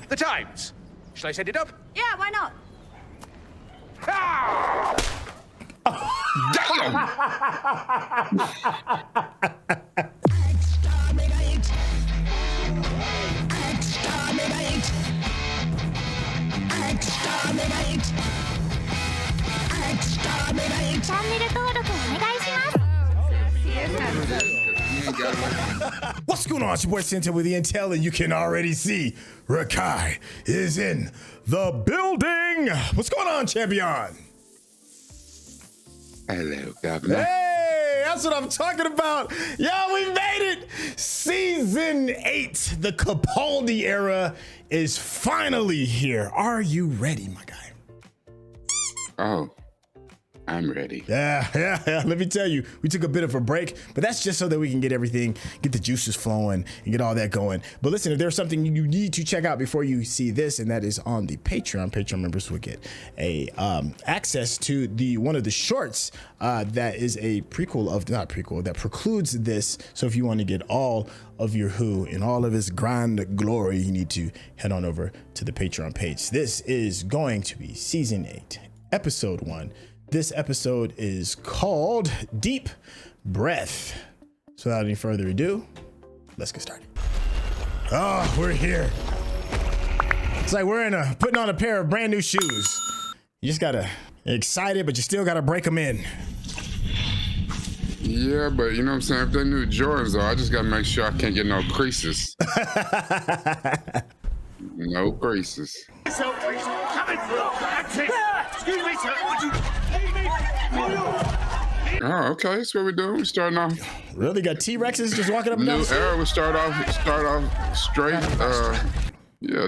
The Times. Shall I set it up? Yeah, why not? Ah! What's going on? It's your boy Syntell with the Intel, and you can already see Rakai is in the building. What's going on, champion? Hello, Governor. Hey, that's what I'm talking about. Yo, we made it. Season 8, the Capaldi era is finally here. Are you ready, my guy? Oh, I'm ready. Yeah. Let me tell you, we took a bit of a break, but that's just so that we can get everything, get the juices flowing and get all that going. But listen, if there's something you need to check out before you see this, and that is on the Patreon members will get a access to one of the shorts that is a that precludes this. So if you want to get all of your Who in all of its grand glory, you need to head on over to the Patreon page. This is going to be season 8, episode 1. This episode is called Deep Breath. So without any further ado, let's get started. Oh, we're here. It's like we're putting on a pair of brand new shoes. You just gotta excited, but you still gotta break them in. Yeah, but you know what I'm saying? If they're new Jordans, though, I just gotta make sure I can't get no creases. No creases. So, coming through. That's it. Excuse me, sir. Would you leave me? Oh, okay. That's what we're doing. We're starting off. Really? Got T-Rexes just walking up and down New the street? era. We start off straight.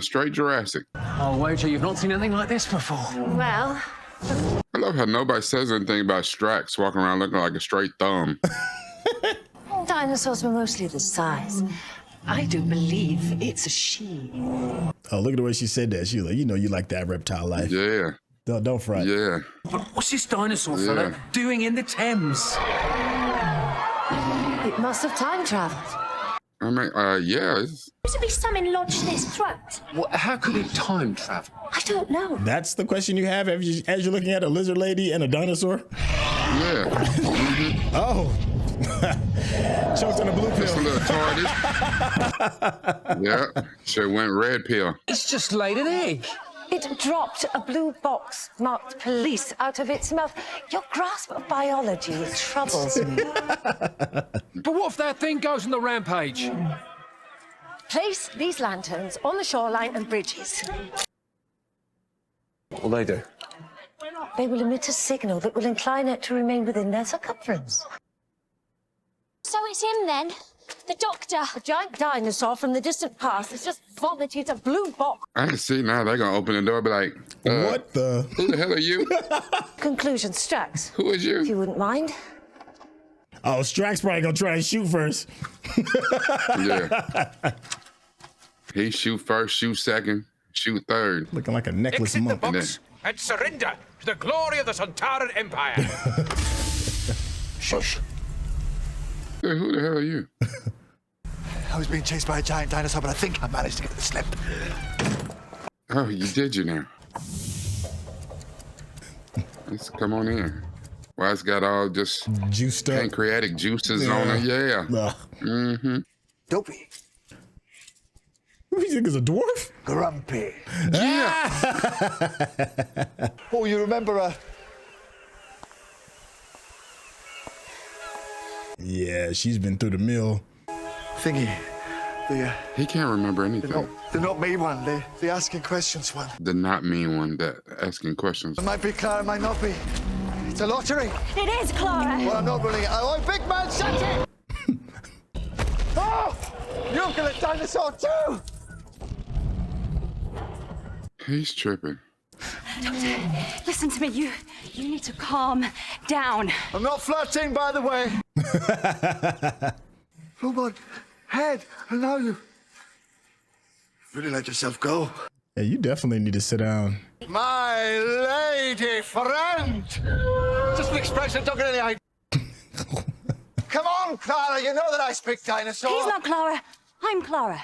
Straight Jurassic. I'll wager you've not seen anything like this before. Well, I love how nobody says anything about Strax walking around looking like a straight thumb. dinosaurs were mostly this size. I do believe it's a she. Oh, look at the way she said that. She was like, you know, you like that reptile life. Yeah. Don't front. Yeah. But what's this dinosaur fella doing in the Thames? It must have time traveled. I mean, yeah. Seems to be something lodged in its throat. How could it time travel? I don't know. That's the question you have as you're looking at a lizard lady and a dinosaur? Yeah. Mm-hmm. Oh. Choked on a blue Just a pill. little tardy. Yeah. Should went red pill. It's just laid an egg. It dropped a blue box marked police out of its mouth. Your grasp of biology troubles me. But what if that thing goes on the rampage? Place these lanterns on the shoreline and bridges. What will they do? They will emit a signal that will incline it to remain within their circumference. So it's him then? The Doctor? A giant dinosaur from the distant past has just vomited a blue box. I can see now they're going to open the door and be like, What the? Who the hell are you? Conclusion, Strax. Who is If you? you wouldn't mind. Oh, Strax probably gonna try and shoot first. Yeah. He shoot first, shoot second, shoot third. Looking like a necklace Exit the monk. box and surrender to the glory of the Sontaran Empire. Shush. Hey, who the hell are you? I was being chased by a giant dinosaur, but I think I managed to get the slip. Oh, you did you now? Let's come on in. Well, it's got all just Juiced up. pancreatic juices on it. Yeah. Ugh. Mm-hmm. Dopey. Who do you think is a dwarf? Grumpy. Yeah. Oh, you remember Yeah, she's been through the mill. thingy? The He can't remember anything. the not me one. The asking questions one. The not mean one that asking questions. It might be Clara, might not be. It's a lottery. It is, Clara. Well, I'm not running it. Oh, big man, shut it! Oh, you've got a dinosaur too. He's tripping. Doctor, listen to me. You need to calm down. I'm not flirting, by the way. Robot, head, and now you really let yourself go. Yeah, you definitely need to sit down. My lady friend! Just an expression, don't get any idea. Come on, Clara, you know that I speak dinosaur. He's not Clara. I'm Clara.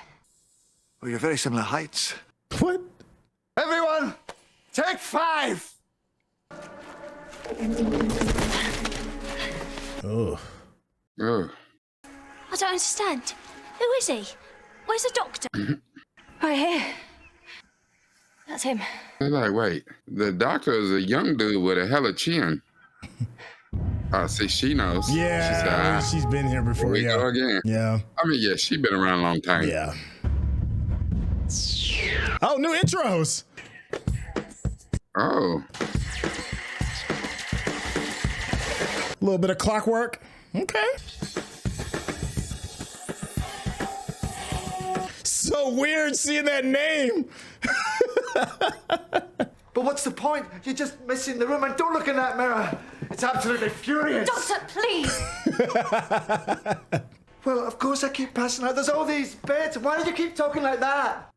Well, you're very similar heights. What? Everyone, take 5. Oh. Ugh. I don't understand. Who is he? Where's the doctor? Right here. That's him. They're like, wait, the doctor is a young dude with a hella chin. See, she knows. Yeah, She said, she's been here before. we Yeah. go again. Yeah. I mean, yeah, she been around a long time. Yeah. Oh, new intros. Oh. A little bit of clockwork. Okay. So weird seeing that name. But what's the point? You're just missing the room, and don't look in that mirror. It's absolutely furious. Doctor, please! Well, of course I keep passing out. There's all these beds. Why do you keep talking like that?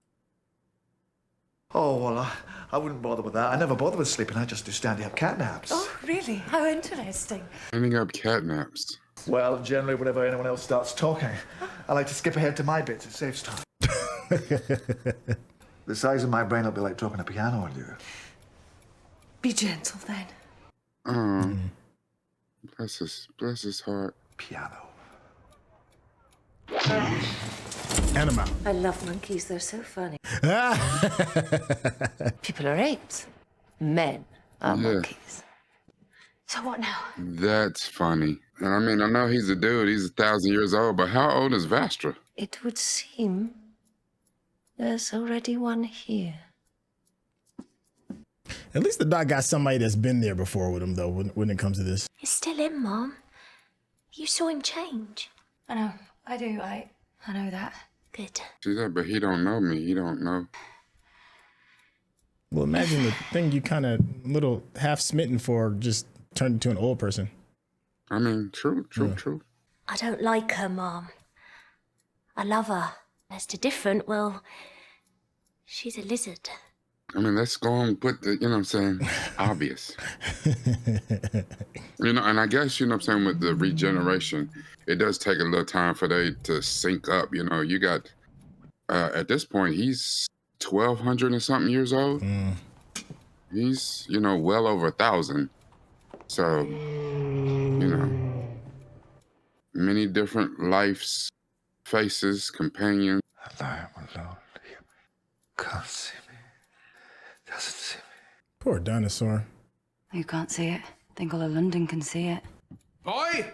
Oh, well, I wouldn't bother with that. I never bother with sleeping. I just do standing-up cat naps. Oh, really? How interesting. Ending up catnaps. Well, generally, whenever anyone else starts talking, I like to skip ahead to my bits. It saves time. The size of my brain will be like dropping a piano on you. Be gentle then. Bless his heart. Piano. Anima. I love monkeys. They're so funny. People are apes. Men are monkeys. So what now? That's funny. And I mean, I know he's a dude. He's 1,000 years old, but how old is Vastra? It would seem there's already one here. At least the doc got somebody that's been there before with him, though, when it comes to this. He's still in, Mom. You saw him change. I know. I do. I know that. Good. She said, but he don't know me. He don't know. Well, imagine the thing you kind of little half smitten for just turned into an old person. I mean, true. I don't like her, Mom. I love her. As to different, well, she's a lizard. I mean, let's go and put the, you know what I'm saying, obvious. You know, and I guess, you know what I'm saying, with the regeneration, it does take a little time for they to sync up. You know, you got, at this point, he's 1,200 and something years old. He's, you know, well over 1,000. So, you know, many different lives, faces, companions. I am alone. He can't see me. Doesn't see me. Poor Dinosaur. You can't see it. Think all of London can see it. Boy,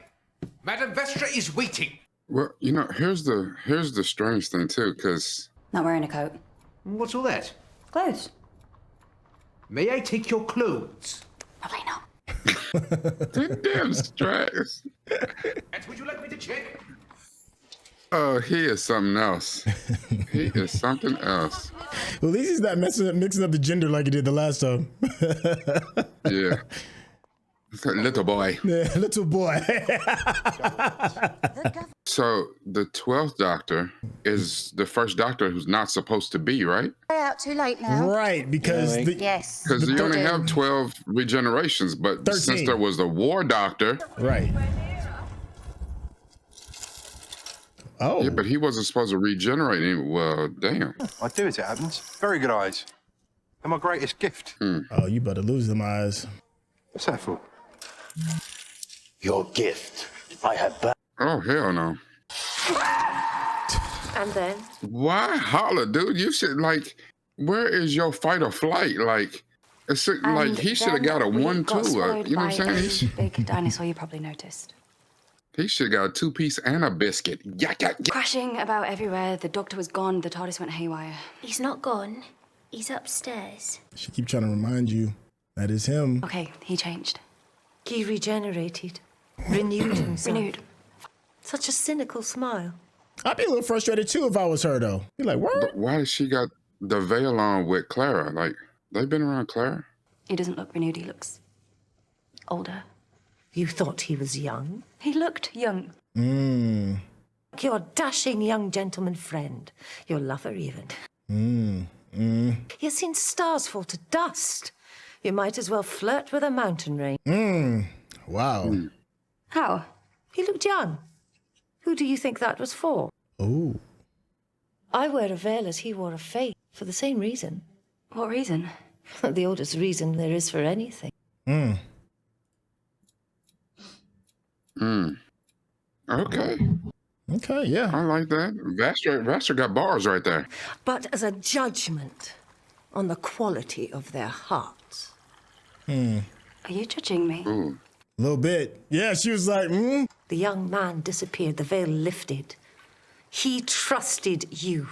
Madame Vastra is waiting. Well, you know, here's the strange thing too, because Not wearing a coat. What's all that? Clothes. May I take your clothes? Probably not. damn Strax. And would you like me to check? Oh, he is something else. He is something else. Well, at least he's not mixing up the gender like he did the last time. Yeah. It's like little boy. Yeah, little boy. So the 12th Doctor is the first Doctor who's not supposed to be, right? Out too late now. Right, because Yes. Because you only have 12 regenerations, but 13. since there was a War Doctor, right. Oh, yeah, but he wasn't supposed to regenerate any. Well, damn. I do as it happens. Very good eyes. They're my greatest gift. oh, you better lose them eyes. What's that for? Your gift. I have back. Oh, hell no. And then? Why holler, dude? You should, like, where is your fight or flight? Like, like he should have got a 1-2. You know what I'm saying? Big dinosaur you probably noticed. He should have got a 2-piece and a biscuit. Yeah. Crashing about everywhere. The doctor was gone. The TARDIS went haywire. He's not gone. He's upstairs. She keep trying to remind you that is him. Okay, he changed. He regenerated. Renewed himself. Renewed. Such a cynical smile. I'd be a little frustrated too if I was her though. Be like, what? But why does she got the veil on with Clara? Like, they've been around Clara? He doesn't look renewed. He looks older. You thought he was young? He looked young. Your dashing young gentleman friend. Your lover, even. You've seen stars fall to dust. You might as well flirt with a mountain range. Wow. How? He looked young. Who do you think that was for? Oh. I wear a veil as he wore a face, for the same reason. What reason? The oldest reason there is for anything. Okay. Okay, yeah. I like that. Vastra got bars right there. But as a judgment on the quality of their hearts. Are you judging me? Ooh. A little bit. Yeah, she was like, The young man disappeared, the veil lifted. He trusted you.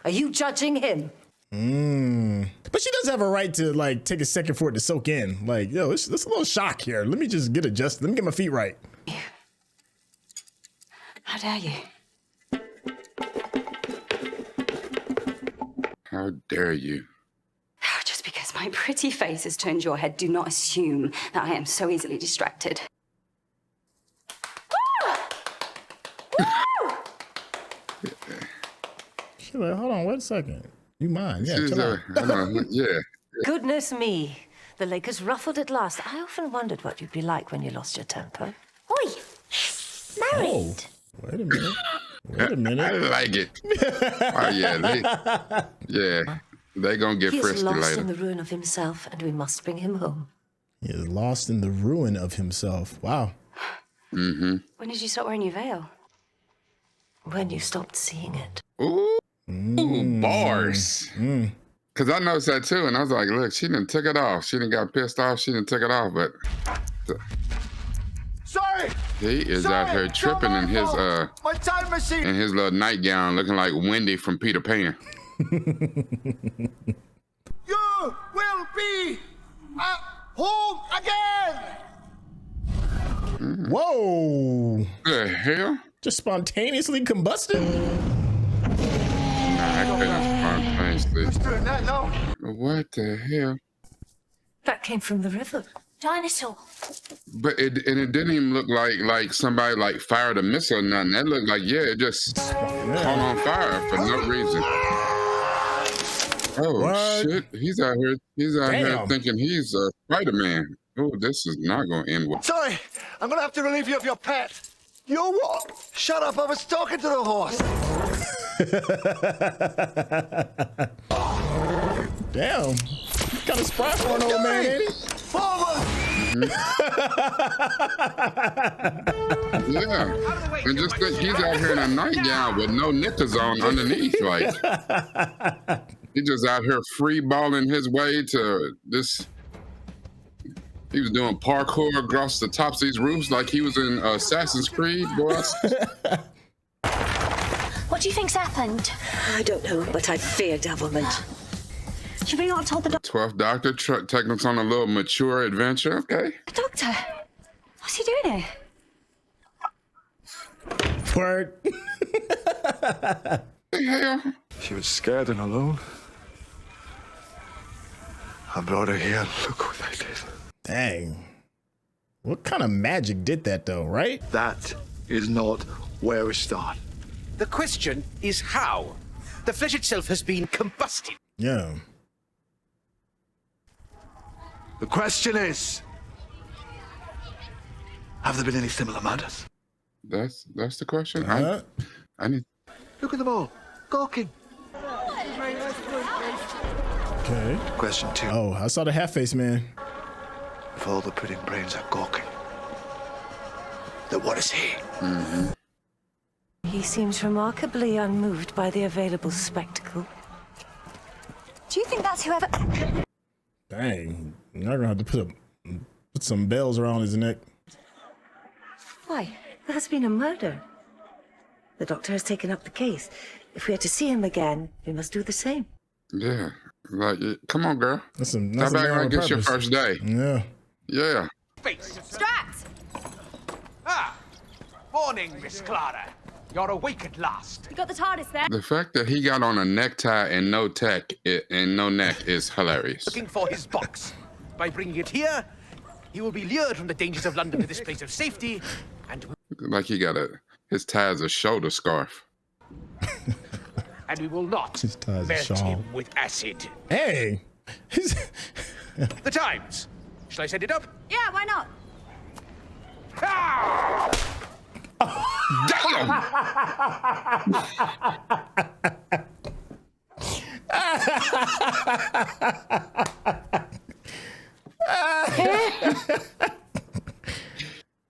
Are you judging him? But she does have a right to, like, take a second for it to soak in. Like, yo, it's a little shock here. Let me just get adjusted. Let me get my feet right. How dare you? How dare you? Just because my pretty face has turned your head, do not assume that I am so easily distracted. She's like, hold on, wait a second. You mind? Yeah, She's, chill out. yeah. Goodness me. The lake is ruffled at last. I often wondered what you'd be like when you lost your temper. Oi! Married. Oh, wait a minute. Wait a I minute. like it. Oh, yeah. They gonna get He is frisky lost later. in the ruin of himself, and we must bring him home. He is lost in the ruin of himself. Wow. Mm-hmm. When did you stop wearing your veil? When you stopped seeing it. Ooh, bars. Cause I noticed that too, and I was like, look, she didn't took it off. She didn't got pissed off. She didn't took it off, but Sorry! he is out here tripping in his My time machine! in his little nightgown, looking like Wendy from Peter Pan. You will be at home again! Whoa. The hell? Just spontaneously combusted? Nah, I couldn't spontaneously. Who's doing that now? What the hell? That came from the river. Dinosaur. But it didn't even look like somebody like fired a missile or nothing. That looked like it just caught on fire for no reason. Oh What? shit! He's out here Damn. thinking he's a Spider-Man. Oh, this is not gonna end well. Sorry, I'm gonna have to relieve you of your pet. Your what? Shut up, I was talking to the horse. Damn. Kind of spry for an old man, ain't he? Forward! Yeah, and just think he's out here in a nightgown with no knickers on underneath. Like he just out here free balling his way to this. He was doing parkour across the tops of these roofs like he was in Assassin's Creed, boys. What do you think's happened? I don't know, but I fear devilment. Should we not have told the 12th Doctor taking us on a little mature adventure. Okay. Doctor, what's he doing here? Word. The hell? She was scared and alone. I brought her here. Look what I did. Dang. What kind of magic did that, though, right? That is not where we start. The question is how. The flesh itself has been combusted. Yeah. The question is, have there been any similar murders? That's the question. Huh? I need. Look at them all, gawking. Okay. Question 2. Oh, I saw the half-face man. If all the pudding brains are gawking, then what is he? He seems remarkably unmoved by the available spectacle. Do you think that's whoever... Dang. You're gonna have to put some bells around his neck. Why? There has been a murder. The doctor has taken up the case. If we are to see him again, we must do the same. Yeah. Like, come on, girl. That's some Stop acting like it's your first day. Yeah. Yeah. Strax! Morning, Miss Clara. You're awake at last. You got the TARDIS there? The fact that he got on a necktie and no neck is hilarious. Looking for his box. By bringing it here, he will be lured from the dangers of London to this place of safety, and Like he got his tie is a shoulder scarf. we will not His tie is a melt shawl. him with acid. Hey. The Times. Shall I send it up? Yeah, why not? Ah! Damn!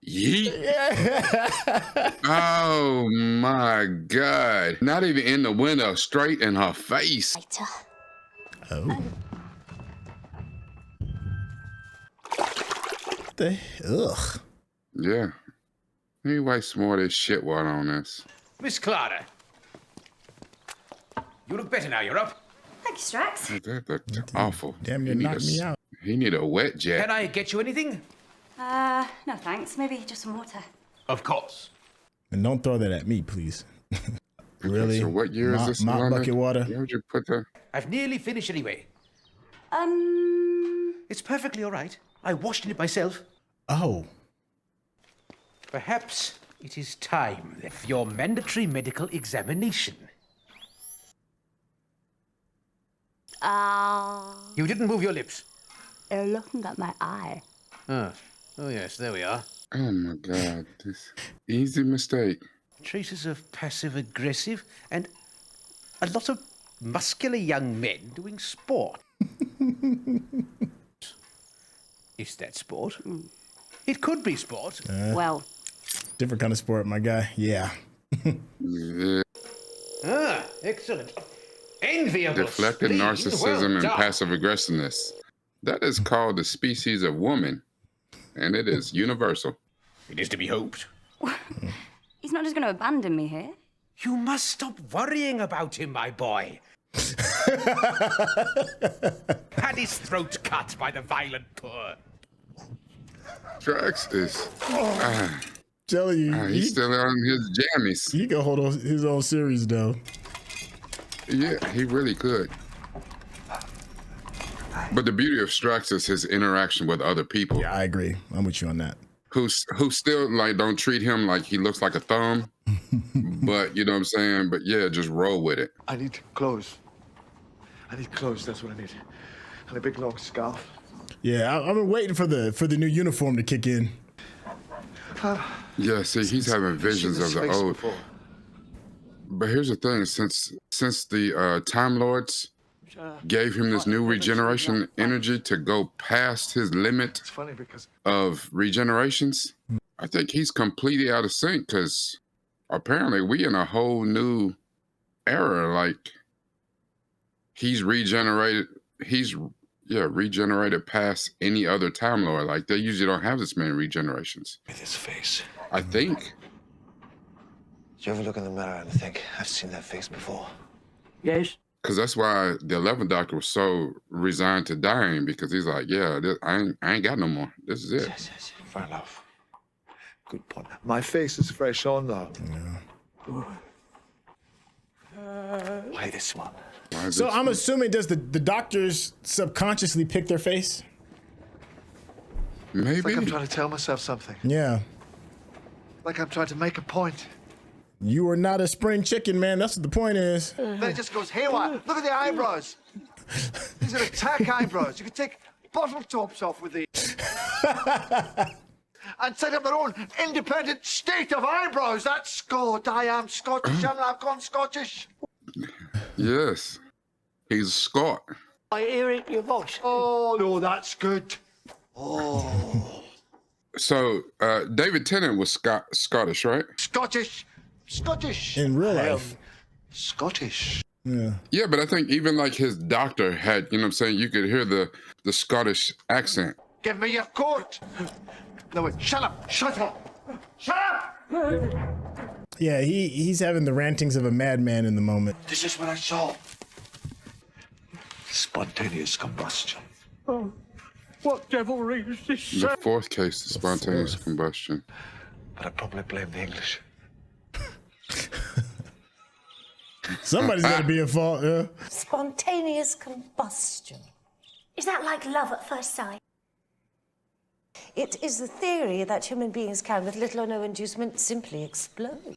Yeet. Oh my God. Not even in the window, straight in her face. Oh. Ugh. Yeah. He wastes more of this shit water on this. Miss Clara. You look better now, you're up. Thank you, Strax. That looked awful. Damn near knocked me out. He need a wet jet. Can I get you anything? No thanks. Maybe just some water. Of course. And don't throw that at me, please. Really? So what year is this? Mop bucket water. Where would you put that? I've nearly finished anyway. It's perfectly all right. I washed it myself. Oh. Perhaps it is time for your mandatory medical examination. You didn't move your lips. They're looking at my eye. Oh yes, there we are. Oh my God. This easy mistake. Traces of passive-aggressive and a lot of muscular young men doing sport. Is that sport? It could be sport. Well, Different kind of sport, my guy. Yeah. Yeah. Excellent. Enviable. Deflected spleen. narcissism Well and done. passive aggressiveness. That is called the species of woman, and it is universal. It is to be hoped. he's not just going to abandon me here. You must stop worrying about him, my boy. Had his throat cut by the violent poor. Strax is. Telling you, He's still on his jammies. he can hold on his own series though. Yeah, he really could. But the beauty of Strax is his interaction with other people. Yeah, I agree. I'm with you on that. Who still like don't treat him like he looks like a thumb. But you know what I'm saying? But yeah, just roll with it. I need clothes. I need clothes, that's what I need. And a big long scarf. Yeah, I've been waiting for the new uniform to kick in. Yeah, see, he's having visions of the old. Before. But here's the thing: since the Time Lords gave him this new regeneration energy to go past his limit It's funny because of regenerations, I think he's completely out of sync. Because apparently we in a whole new era. Like he's regenerated. He's regenerated past any other Time Lord. Like they usually don't have this many regenerations. with his face. I think. Do you ever look in the mirror and think, I've seen that face before? Yes. Because that's why the 11th Doctor was so resigned to dying, because he's like, yeah, I ain't got no more. This is it. Yes. Fair enough. Good point. My face is fresh on though. Why this one? Why is So this I'm one? assuming, does the doctors subconsciously pick their face? Maybe. It's like I'm trying to tell myself something. Yeah. Like I'm trying to make a point. You are not a spring chicken, man. That's what the point is. Then it just goes haywire. Look at the eyebrows. These are attack eyebrows. You could take bottle tops off with these. And set up their own independent state of eyebrows. That's Scot. I am Scottish and I've gone Scottish. Yes. He's Scot. I hear it in your voice. Oh, no, that's good. Oh. So David Tennant was Scottish, right? Scottish. Scottish. In real I am life. Scottish. Yeah. Yeah, but I think even like his doctor had, you know what I'm saying, you could hear the Scottish accent. Give me your coat. No, wait. Shut up. Shut up. Shut up. Yeah, he's having the rantings of a madman in the moment. This is what I saw. Spontaneous combustion. Oh, what devilry is this? The fourth case of spontaneous combustion. But I probably blame the English. Somebody's got to be at fault, yeah. Spontaneous combustion. Is that like love at first sight? It is the theory that human beings can, with little or no inducement, simply explode.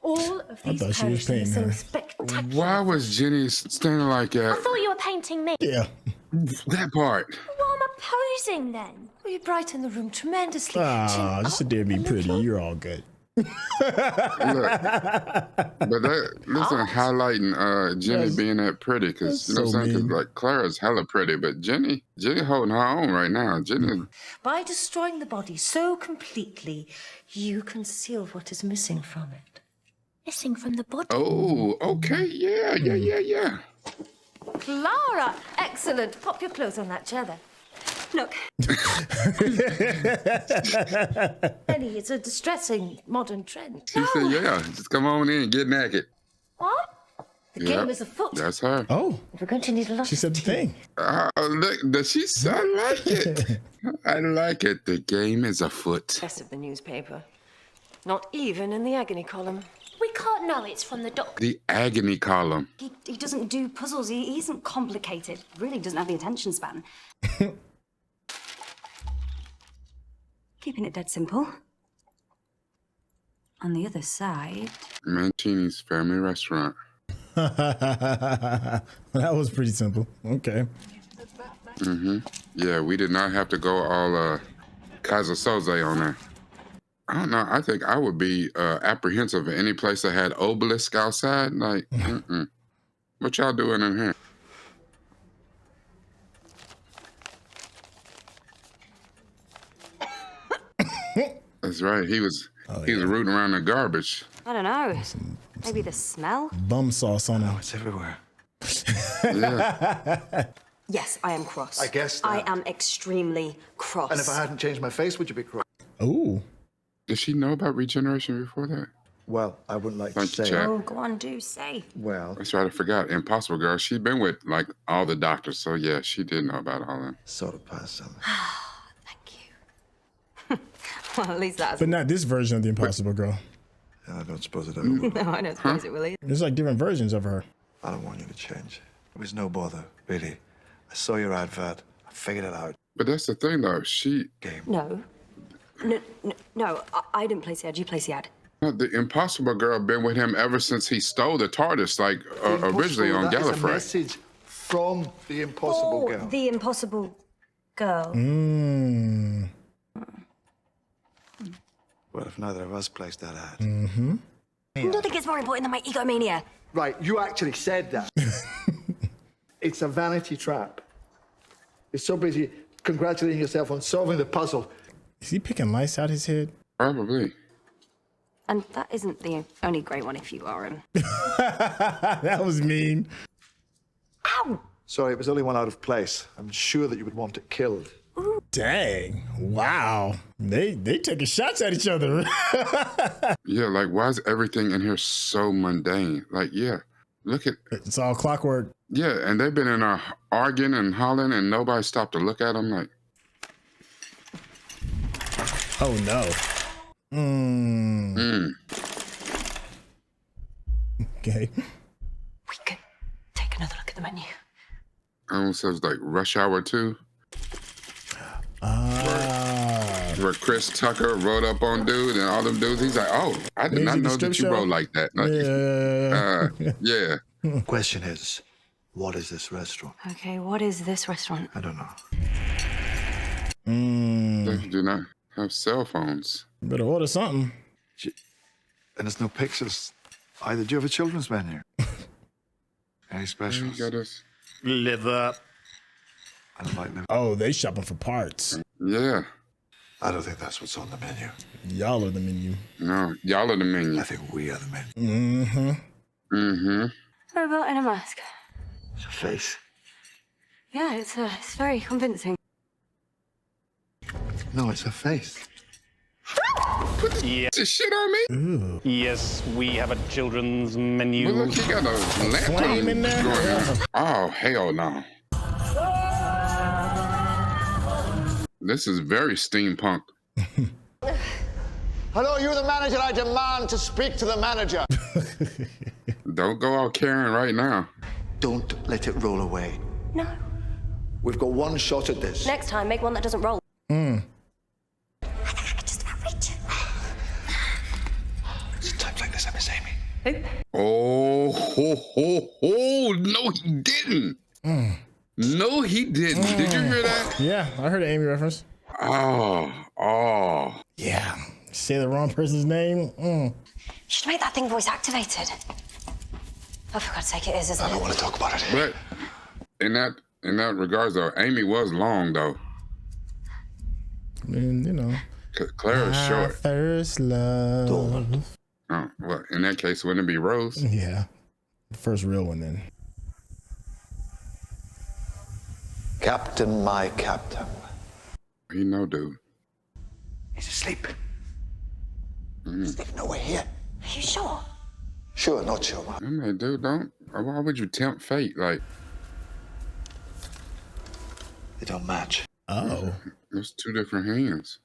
All of I these thought she was poses painting seem her. spectacular. Why was Jenny standing like I that? thought you were painting me. Yeah. That part. Why am I posing then? Well, you brighten the room tremendously. Ah, Chin just sit up there and be a pretty. little. You're all good. Look, but listen, highlighting Jenny being that pretty, because you know what I'm saying? Because like Clara's hella pretty, but Jenny holding her own right now. Jenny. By destroying the body so completely, you conceal what is missing from it. Missing from the body. Oh, okay, yeah. Clara, excellent. Pop your clothes on that chair there. Look. Jenny, it's a distressing modern trend. She said, yeah, just come on in and get naked. What? The game is afoot. That's her. Oh. We're going to need a lot She said the thing. Look, I like it. I like it. The game is afoot. Rest of the newspaper. Not even in the agony column. We can't know it's from the doctor. The agony column. He doesn't do puzzles. He isn't complicated. Really doesn't have the attention span. Keeping it dead simple. On the other side... Mancini's Family Restaurant. That was pretty simple. Okay. Yeah, we did not have to go all Casa Soze on that. I don't know. I think I would be apprehensive of any place that had obelisk outside. Like, what y'all doing in here? That's right. He was rooting around the garbage. I don't know. Maybe the smell? Bum sauce on him. It's everywhere. Yeah. Yes, I am cross. I guess that. I am extremely cross. And if I hadn't changed my face, would you be cross? Ooh. Did she know about regeneration before that? Well, I wouldn't like Thank to you, say. Jack. Oh, go on, do say. Well, That's right. I forgot. Impossible Girl. She'd been with like all the doctors, so yeah, she did know about all that. sort of past something. Thank you. Well, at least that's... But not this version of the Impossible Girl. I don't suppose it ever will. No, I don't suppose it will either. There's like different versions of her. I don't want you to change. It was no bother, really. I saw your advert. I figured it out. But that's the thing, though. Game. No, I didn't place the ad. You placed the ad. The Impossible Girl been with him ever since he stole the TARDIS, like originally on That is a Gallifrey. message from the Impossible Girl. The Impossible Girl. Well, if neither of us placed that ad. I don't think it's more important than my egomania. Right, you actually said that. It's a vanity trap. You're so busy congratulating yourself on solving the puzzle. Is he picking lice out his head? Probably. And that isn't the only great one if you are him. That was mean. Ow! Sorry, it was only one out of place. I'm sure that you would want it killed. Dang. Wow. They taking shots at each other. Yeah, like, why is everything in here so mundane? Like, yeah, look at... It's all clockwork. Yeah, and they've been in there arguing and hollering, and nobody stopped to look at them like... Oh, no. Okay. We could take another look at the menu. I almost says like Rush Hour 2. Where Chris Tucker rode up on dude and all them dudes. He's like, oh, I did not know that you rode like that. Like, yeah. Question is, what is this restaurant? Okay, what is this restaurant? I don't know. They do not have cell phones. Better order something. And there's no pictures either. Do you have a children's menu? Any specials? You got us. Liver. I don't like liver. Oh, they shopping for parts. Yeah. I don't think that's what's on the menu. Y'all are the menu. No, y'all are the menu. I think we are the menu. What about in a mask? It's a face. Yeah, it's very convincing. No, it's a face. Put this shit on me? Yes, we have a children's menu. Well, look, he got a Flame in there? lantern. Oh, hell no. This is very steampunk. Hello, you the manager. I demand to speak to the manager. Don't go out Karen right now. Don't let it roll away. No. We've got one shot at this. Next time, make one that doesn't roll. It's times like this I miss Amy. Oh, no, he didn't. No, he didn't. Did you hear that? Yeah, I heard an Amy reference. Oh. Yeah, Say the wrong person's name? You should make that thing voice activated. Oh, for God's sake, it is, isn't it? I don't want to talk about it. But in that regards, though, Amy was long, though. And, you know. Clara's short. First love. Oh, well, in that case, wouldn't it be Rose? Yeah. The first real one, then. Captain, my captain. You know, dude. He's asleep. Sleep nowhere here. Are you sure? Sure, not sure. I mean, dude, don't. Why would you tempt fate? Like, They don't match. Oh. there's two different hands.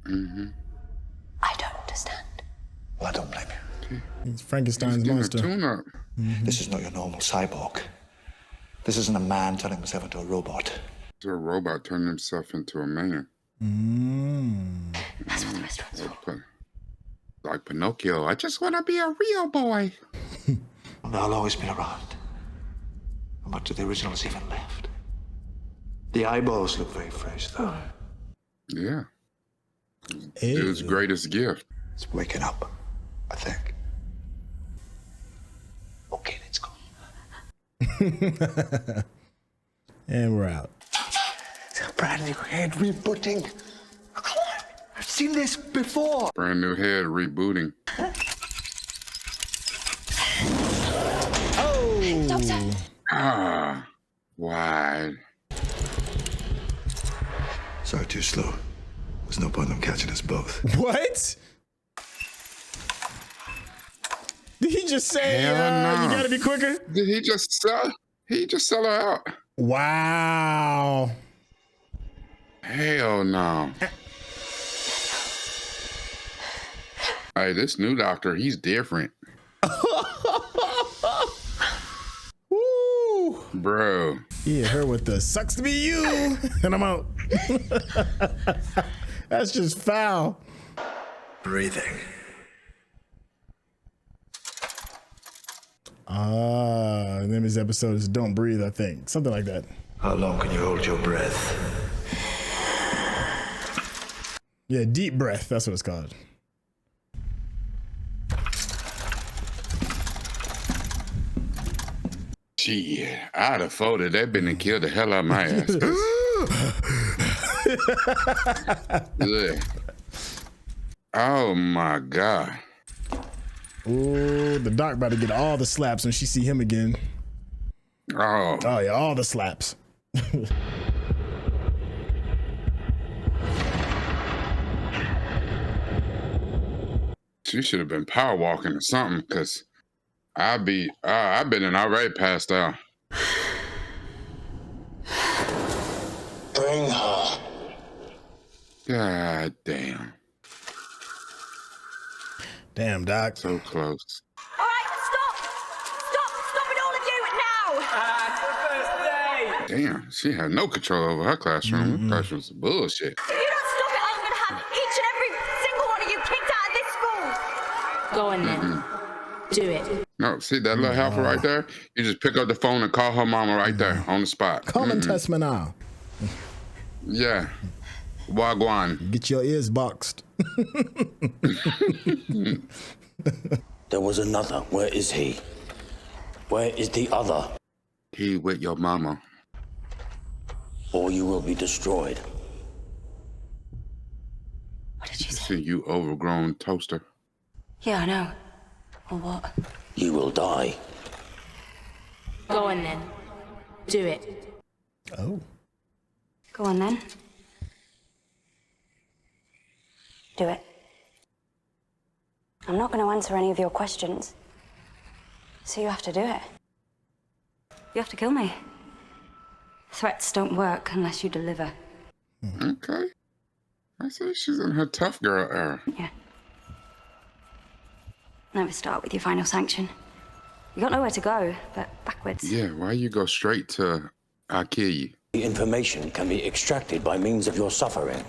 I don't understand. Well, I don't blame you. It's Frankenstein's Getting a monster. tune-up. This is not your normal cyborg. This isn't a man turning himself into a robot. It's a robot turning himself into a man. That's what the restaurant's for. Like Pinocchio, I just want to be a real boy. They'll always be around. How much of the original is even left? The eyeballs look very fresh, though. Yeah. Dude's greatest gift. It's waking up, I think. Okay, let's go. And we're out. It's a brand new head rebooting. Oh, come on. I've seen this before. Brand new head rebooting. Oh! Doctor! Ah, wide. Sorry, too slow. There's no point in them catching us both. What? Did he just say, Hell no. you gotta be quicker? Did he just sell her out? Wow. Hell no. Hey, this new doctor, he's different. Woo. Bro. Yeah, her with the sucks to be you. And I'm out. That's just foul. Breathing. The name of this episode is Don't Breathe, I think. Something like that. How long can you hold your breath? Yeah, deep breath. That's what it's called. Shit, I'd have folded that bin and killed the hell out of my ass. Yeah. Oh my God. Ooh, the doc about to get all the slaps when she see him again. Oh. Oh yeah, all the slaps. She should have been power walking or something, because I've been in already passed out. Bring her. God damn. Damn, doc. So close. All right, stop! Stop it, all of you, now! Damn, she had no control over her classroom. Her classroom's bullshit. If you don't stop it, I'm gonna have each and every single one of you kicked out of this school! Go on then. Do it. No, see that little helper right there? You just pick up the phone and call her mama right there on the spot. Come and test me now. Yeah. Wagwan. Get your ears boxed. There was another. Where is he? Where is the other? He with your mama. Or you will be destroyed. What did you say? See, you overgrown toaster. Yeah, I know. Or what? You will die. Go on then. Do it. Oh. Go on then. Do it. I'm not going to answer any of your questions. So you have to do it. You have to kill me. Threats don't work unless you deliver. Okay. I say she's in her tough girl era. Yeah. Never start with your final sanction. You got nowhere to go, but backwards. Yeah, why you go straight to I'll kill you? The information can be extracted by means of your suffering.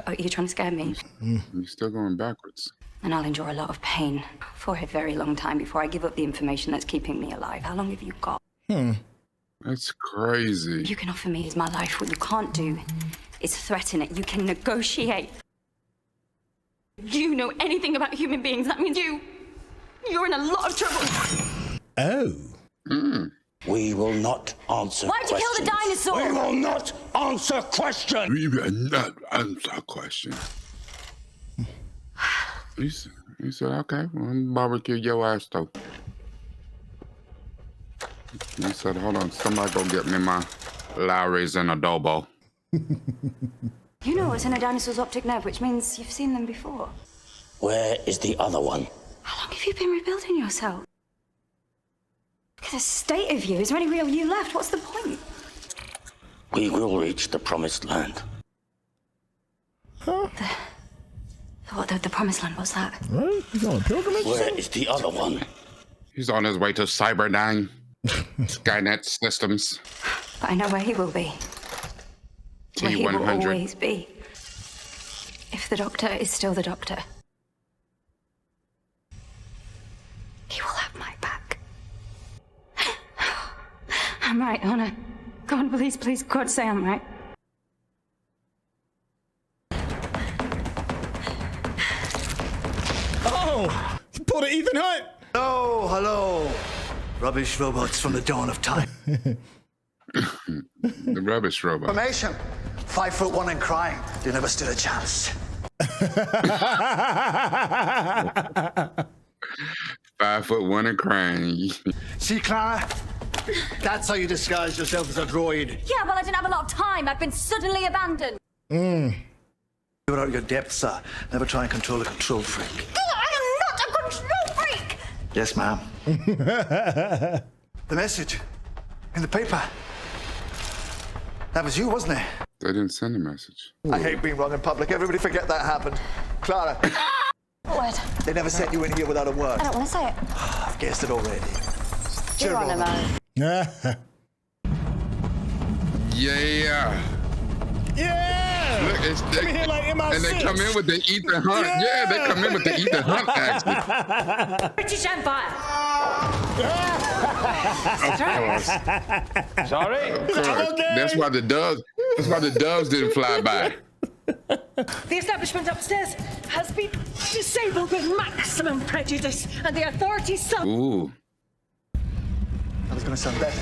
Oh, you're trying to scare me? You're still going backwards. And I'll endure a lot of pain for a very long time before I give up the information that's keeping me alive. How long have you got? That's crazy. You can offer me is my life. What you can't do is threaten it. You can negotiate. You know anything about human beings, that means you're in a lot of trouble. Oh. We will not answer Why'd you kill the dinosaur? We will not answer questions. We will not answer questions. He said, okay, well, I'm barbecue your ass though. He said, hold on, somebody go get me my Lowry's and adobo. You know what's in a dinosaur's optic nerve, which means you've seen them before. Where is the other one? How long have you been rebuilding yourself? Look at the state of you. Is there any real you left? What's the point? We will reach the promised land. Huh? The promised land, what's that? Right? He's on a pilgrimage? Where is the other one? He's on his way to Cyberdyne. Skynet Systems. But I know where he will be. Where he will T100. always be. If the Doctor is still the Doctor. He will have my back. I'm right, Honor. Go on, please, God, say I'm right. Oh! You pulled an Ethan Hunt! Oh, hello. Rubbish robots from the dawn of time. The rubbish robot. Formation. 5'1" and crying. You never stood a chance. 5'1" and crying. See, Clara? That's how you disguise yourself as a droid. Yeah, well, I didn't have a lot of time. I've been suddenly abandoned. You're out of your depth, sir. Never try and control a control freak. I am not a control freak! Yes, ma'am. The message in the paper. That was you, wasn't it? They didn't send a message. I hate being wrong in public. Everybody forget that happened. Clara. What? They never sent you in here without a word. I don't want to say it. I've guessed it already. You're on a man. Yeah. Yeah. Yeah! Look, it's Come in here like MI6. and they come in with the Ethan Hunt. Yeah, they come in with the Ethan Hunt accent. British Empire. Of course. Sorry? Of course. That's why the doves didn't fly by. The establishment upstairs has been disabled with maximum prejudice, and the authorities Ooh. I was going to sound better.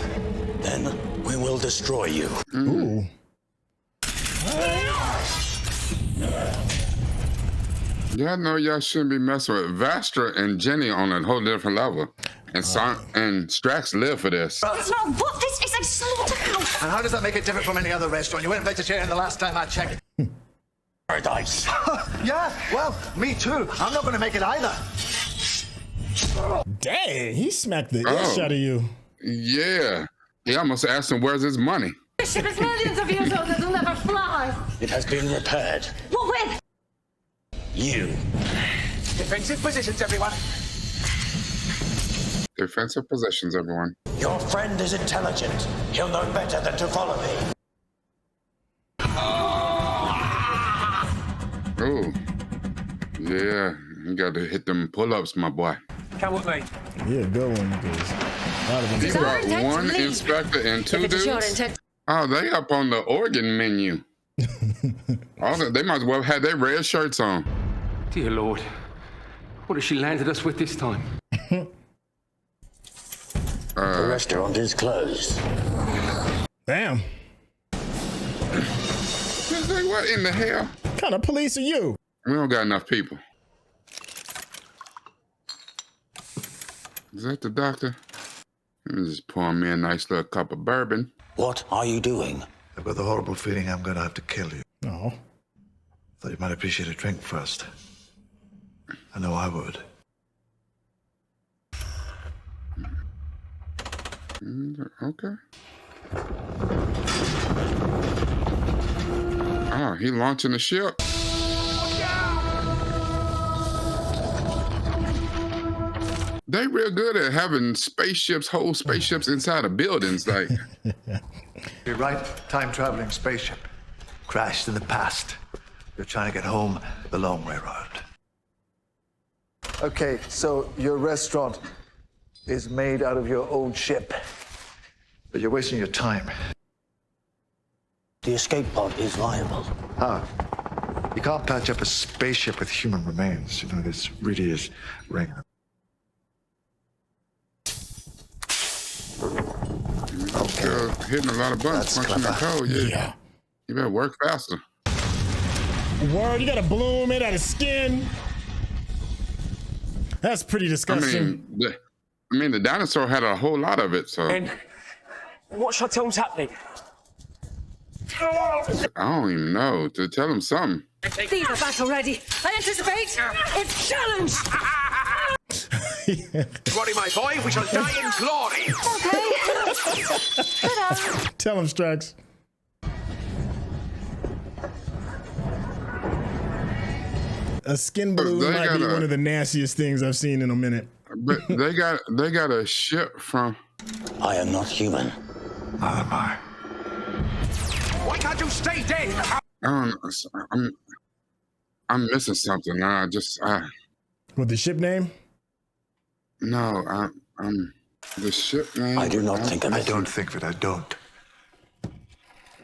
Then we will destroy you. Ooh. Y'all know y'all shouldn't be messing with Vastra and Jenny on a whole different level. And and Strax live for this. It's not what this is, a slaughterhouse. And how does that make it different from any other restaurant? You went vegetarian the last time I checked. Paradise. Yeah, well, me too. I'm not going to make it either. Dang, he smacked the ish out of you. Yeah. He almost asked him, where's his money? This ship is millions of years old. It'll never fly. It has been repaired. What with? You. Defensive positions, everyone. Defensive positions, everyone. Your friend is intelligent. He'll know better than to follow me. Ooh. Yeah. You got to hit them pull-ups, my boy. Come with me. Yeah, good one. Because a lot of them. He brought one inspector and two dudes. Oh, they up on the organ menu. Also, they might as well have their red shirts on. Dear Lord, what has she landed us with this time? The restaurant is closed. Damn. What in the hell? What kind of police are you? We don't got enough people. Is that the doctor? Let me just pour me a nice little cup of bourbon. What are you doing? I've got the horrible feeling I'm going to have to kill you. Oh. Thought you might appreciate a drink first. I know I would. Okay. Oh, he launching the ship. They real good at having spaceships, whole spaceships inside of buildings. Like, You're right, time-traveling spaceship. Crashed in the past. You're trying to get home the long way around. Okay, so your restaurant is made out of your old ship. But you're wasting your time. The escape pod is viable. Ah. You can't patch up a spaceship with human remains. You know, this really is ringing. Girl hitting a lot of buttons, punching the code. Yeah. You better work faster. Word, you got a bloom made out of skin. That's pretty disgusting. I mean, the dinosaur had a whole lot of it, so. And what should I tell him's happening? I don't even know. To tell him something. These are battle ready. I anticipate it's challenge. Worry, my boy, we shall die in glory. Okay. Tell him, Strax. A skin balloon might be one of the nastiest things I've seen in a minute. But they got a ship from. I am not human. Neither am I. Why can't you stay dead? I don't know. I'm missing something. With the ship name? No, I'm the ship name. I do not think of it. I don't think of it. I don't.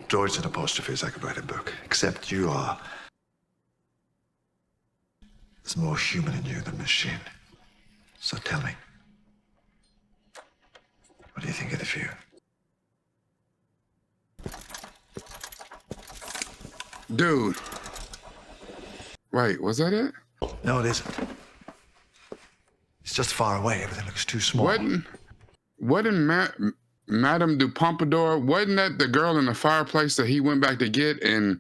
Droids and apostrophes, I could write a book. Except you are. There's more human in you than machine. So tell me, what do you think of the view? Dude. Wait, was that it? No, it isn't. It's just far away. Everything looks too small. Wasn't Madame du Pompadour, wasn't that the girl in the fireplace that he went back to get and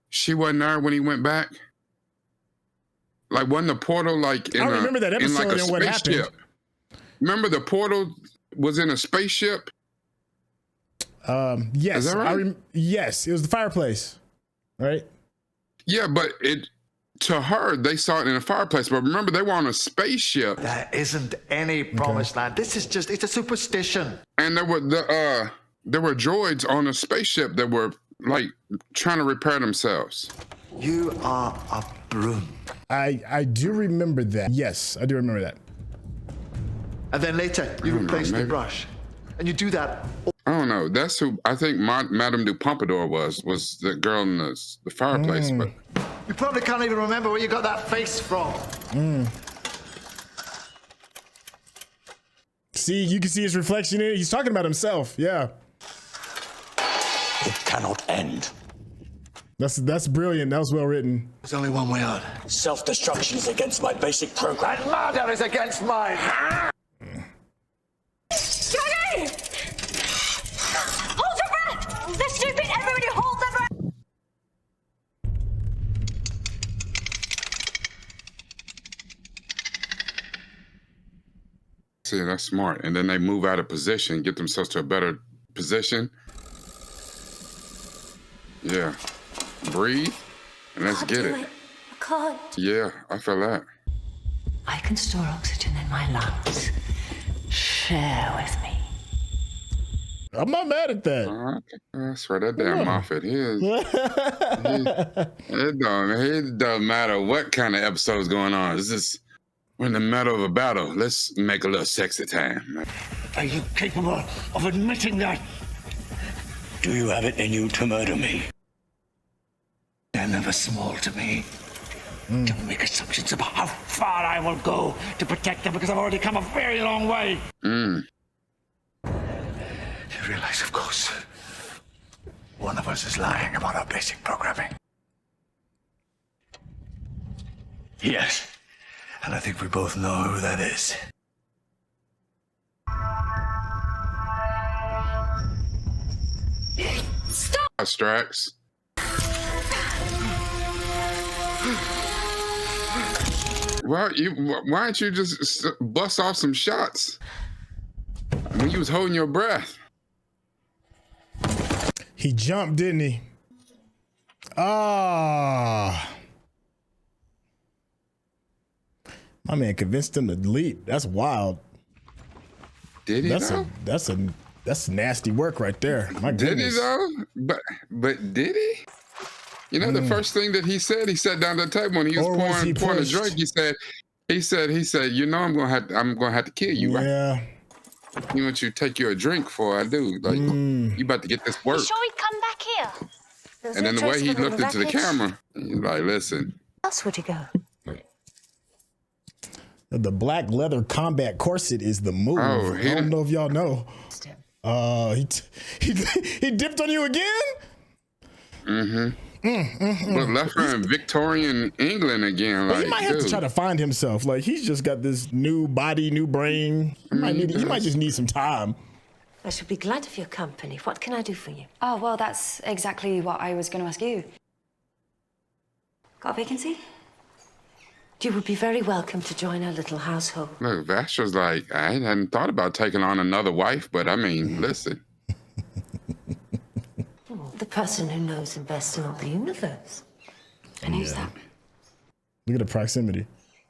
she wasn't there when he went back? Like, wasn't the portal like in I remember that episode and what happened. Remember the portal was in a spaceship? Yes. Is that right? Yes, it was the fireplace, right? Yeah, but to her, they saw it in a fireplace. But remember, they were on a spaceship. There isn't any promised land. This is just, it's a superstition. And there were droids on a spaceship that were like trying to repair themselves. You are a broom. I do remember that. Yes, I do remember that. And then later, you replace the brush. And you do that. I don't know. That's who I think Madame du Pompadour was the girl in the fireplace. But you probably can't even remember where you got that face from. See, you can see his reflection in it. He's talking about himself. Yeah. It cannot end. That's brilliant. That was well written. There's only one way out. Self-destruction is against my basic program. And murder is against mine. Jenny! Hold your breath! They're stupid! Everybody hold their breath! see, that's smart. And then they move out of position, get themselves to a better position. Yeah. Breathe, and let's get it. I can't. Yeah, I feel that. I can store oxygen in my lungs. Share with me. I'm not mad at that. I swear that damn Moffat is. It don't matter what kind of episode's going on. It's just we're in the middle of a battle. Let's make a little sexy time. Are you capable of admitting that? Do you have it in you to murder me? They're never small to me. Don't make assumptions about how far I will go to protect them, because I've already come a very long way. You realize, of course, one of us is lying about our basic programming. Yes. And I think we both know who that is. Stop! Strax. Why don't you just bust off some shots when you was holding your breath? He jumped, didn't he? Ah. My man convinced him to leap. That's wild. Did he though? That's nasty work right there. My goodness. Did he though? But did he? You know, the first thing that he said down at the table when he was pouring a drink, he said, you know, I'm gonna have to kill you, right? Yeah. You want you to take you a drink before I do. Like, you about to get this work. You sure he'd come back here? There's And no then the way trace he of the looked into the wreckage. camera, he's like, listen. Where else would he go? The black leather combat corset is the move. Oh, I don't know if y'all know. He dipped on you again? But left her in Victorian England again. Well, Like, he might have to try to find himself. Like, he's just got this new body, new brain. He might just need some time. I should be glad of your company. What can I do for you? Oh, well, that's exactly what I was going to ask you. Got a vacancy? You would be very welcome to join our little household. Look, Vastra's like, I hadn't thought about taking on another wife, but I mean, listen. The person who knows him best in all the universe. And who's that? Look at the proximity.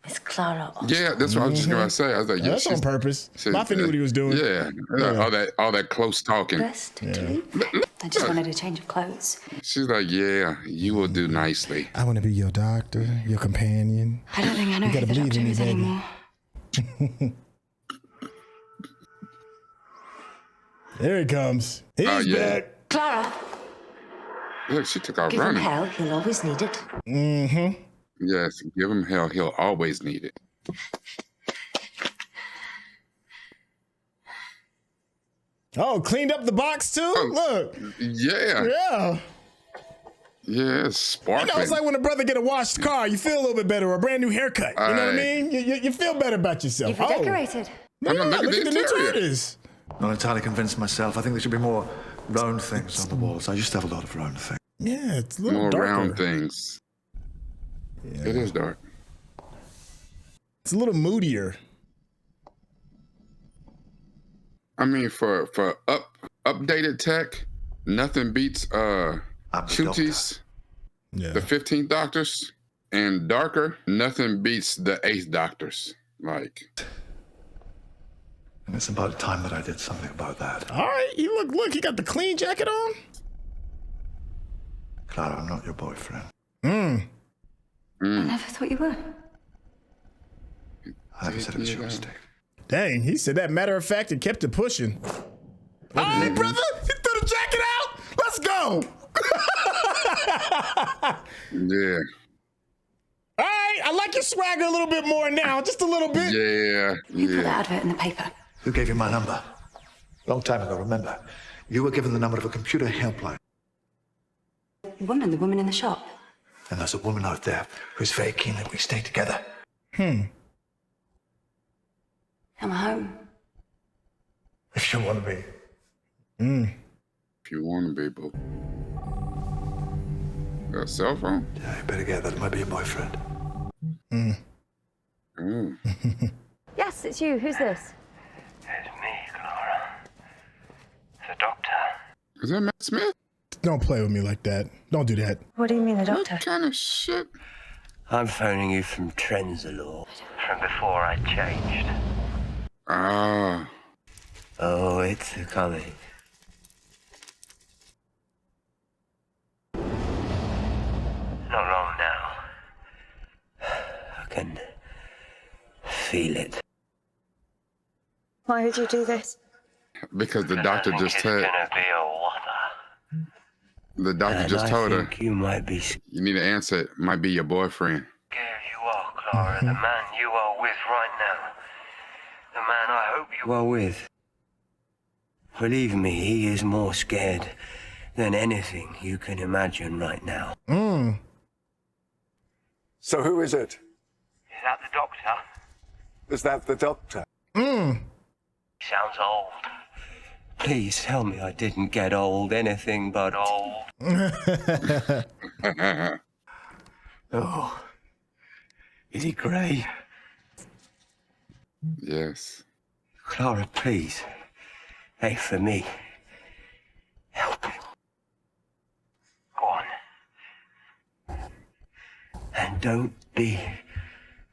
It's Clara Oswald. Yeah, that's what I was just gonna say. I was like, yeah, That's on purpose. Moffat knew what he was doing. Yeah, all that close talking. Best to leave? I just wanted a change of clothes. She's like, yeah, you will do nicely. I want to be your doctor, your companion. I don't think I know You who gotta the believe doctor in me, is baby. anymore. There he comes. He's back. Clara, Look, she took off give him running. hell. He'll always need it. Yes, give him hell. He'll always need it. Oh, cleaned up the box too? Look. Yeah. Yeah. Yeah, it's sparkling. You know, it's like when a brother get a washed car, you feel a little bit better, or a brand new haircut. You know what I mean? You feel better about yourself. You've redecorated. Yeah, look at the new TARDIS. Not entirely convinced myself. I think there should be more round things on the walls. I used to have a lot of round things. Yeah, it's a little more darker. round things. Yeah. It is dark. It's a little moodier. I mean, for updated tech, nothing beats Shooties, the 15th Doctors, and darker, nothing beats the 8th Doctors. Like, And it's about time that I did something about that. All right, look, he got the clean jacket on. Clara, I'm not your boyfriend. I never thought you were. I never said it was your mistake. Dang, he said that matter of fact and kept it pushing. All right, brother, he threw the jacket out. Let's go. yeah. All right, I like your swagger a little bit more now, just a little bit. Yeah. Who put the advert in the paper? Who gave you my number? Long time ago, remember? You were given the number of a computer helpline. The woman in the shop. And there's a woman out there who's very keen that we stay together. Come home. If you want to be. If you want to be, boo. Got a cell phone? Yeah, you better get that. It might be your boyfriend. Yes, it's you. Who's this? It's me, Clara. The doctor. Is that Matt Smith? Don't play with me like that. Don't do that. What do you mean, the What doctor? kind of shit? I'm phoning you from Trenzalore. From before I changed. Ah. Oh, it's coming. Not long now. I can feel it. Why would you do this? Because the doctor just said. Gonna be a whopper. The doctor And just I told her. think you might be. You need to answer it. Might be your boyfriend. Here you are, Clara. The man you are with right now. The man I hope you are with. Believe me, he is more scared than anything you can imagine right now. So who is it? Is that the doctor? Is that the doctor? He sounds old. Please tell me I didn't get old, anything but old. Oh, is he grey? Yes. Clara, please. Hey, for me. Help him. Go on. And don't be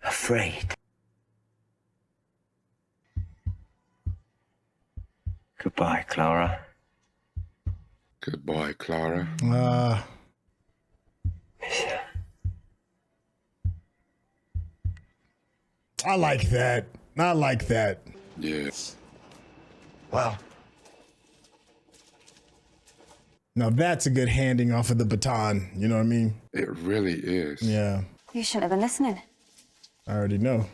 afraid. Goodbye, Clara. Goodbye, Clara. I like that. I like that. Yes. Well. Now that's a good handing off of the baton. You know what I mean? It really is. Yeah. You shouldn't have been listening. I already know.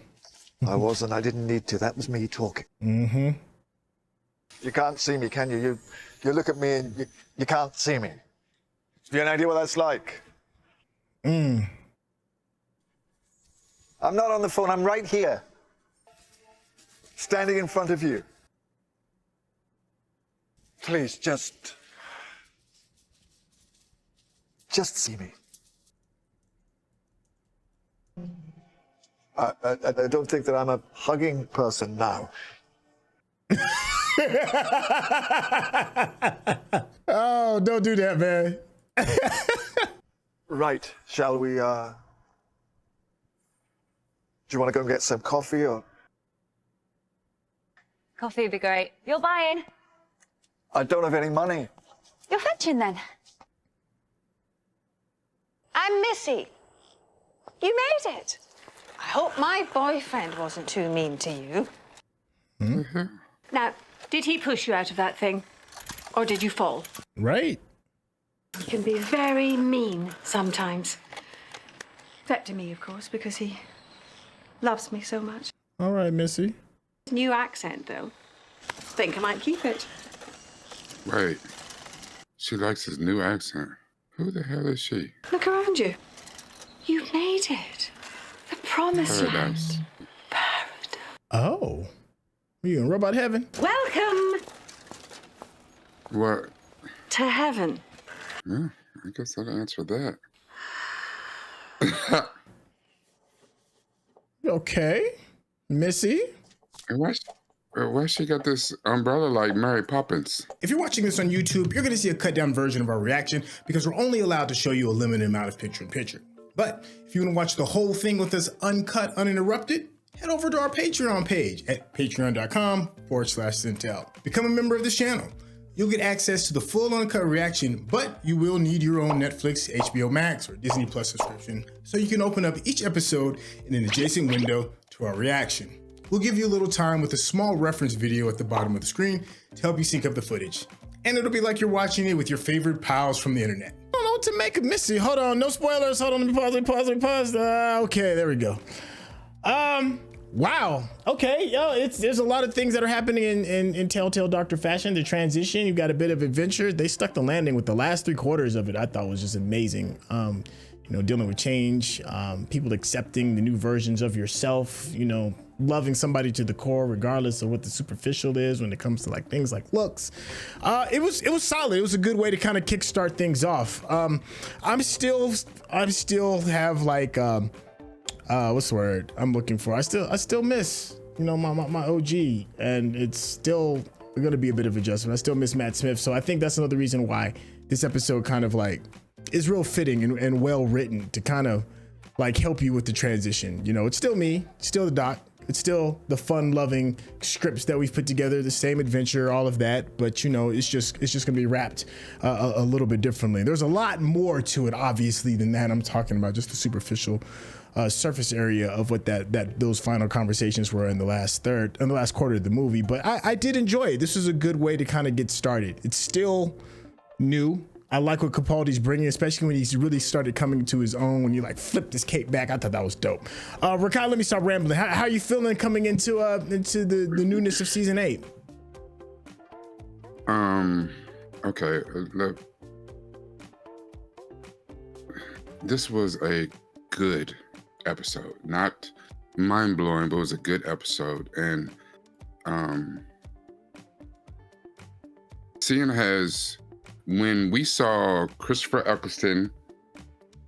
I wasn't. I didn't need to. That was me talking. Mm-hmm. You can't see me, can you? You look at me and you can't see me. Have you an idea what that's like? I'm not on the phone. I'm right here. Standing in front of you. Please, just see me. I don't think that I'm a hugging person now. Oh, don't do that, man. Right, shall we, do you want to go and get some coffee, or? Coffee would be great. You're buying. I don't have any money. You're fetching then. I'm Missy. You made it. I hope my boyfriend wasn't too mean to you. Mm-hmm. Now, did he push you out of that thing? Or did you fall? Right. He can be very mean sometimes. Except to me, of course, because he loves me so much. All right, Missy. New accent, though. Think I might keep it. Wait. She likes his new accent. Who the hell is she? Look around you. You've made it. The promised Paradise. land. Oh. Are you in robot heaven? Welcome What? to heaven. Yeah, I guess I'll answer that. Okay. Missy? And why she got this umbrella like Mary Poppins? If you're watching this on YouTube, you're going to see a cut down version of our reaction because we're only allowed to show you a limited amount of picture-in-picture. But if you want to watch the whole thing with us uncut, uninterrupted, head over to our Patreon page at patreon.com/Syntell. Become a member of this channel. You'll get access to the full uncut reaction, but you will need your own Netflix, HBO Max, or Disney Plus subscription so you can open up each episode in an adjacent window to our reaction. We'll give you a little time with a small reference video at the bottom of the screen to help you sync up the footage. And it'll be like you're watching it with your favorite pals from the internet. I don't know what to make of Missy. Hold on, no spoilers. Hold on, let me pause. Okay, there we go. Wow. Okay, there's a lot of things that are happening in Telltale Doctor fashion. The transition, you've got a bit of adventure. They stuck the landing with the last 3/4 of it. I thought was just amazing. Dealing with change, people accepting the new versions of yourself, loving somebody to the core, regardless of what the superficial is when it comes to like things like looks. It was solid. It was a good way to kind of kickstart things off. I'm still have like, what's the word I'm looking for? I still miss, my OG, and it's still going to be a bit of adjustment. I still miss Matt Smith. So I think that's another reason why this episode kind of like is real fitting and well written to kind of like help you with the transition. It's still me, still the doc. It's still the fun-loving scripts that we've put together, the same adventure, all of that. But it's just gonna be wrapped a little bit differently. There's a lot more to it, obviously, than that. I'm talking about just the superficial surface area of what those final conversations were in the last quarter of the movie. But I did enjoy it. This was a good way to kind of get started. It's still new. I like what Capaldi's bringing, especially when he's really started coming to his own, when you like flipped his cape back. I thought that was dope. Rakai, let me stop rambling. How are you feeling coming into the newness of season 8? Okay, look. This was a good episode. Not mind-blowing, but it was a good episode. And seeing as when we saw Christopher Eccleston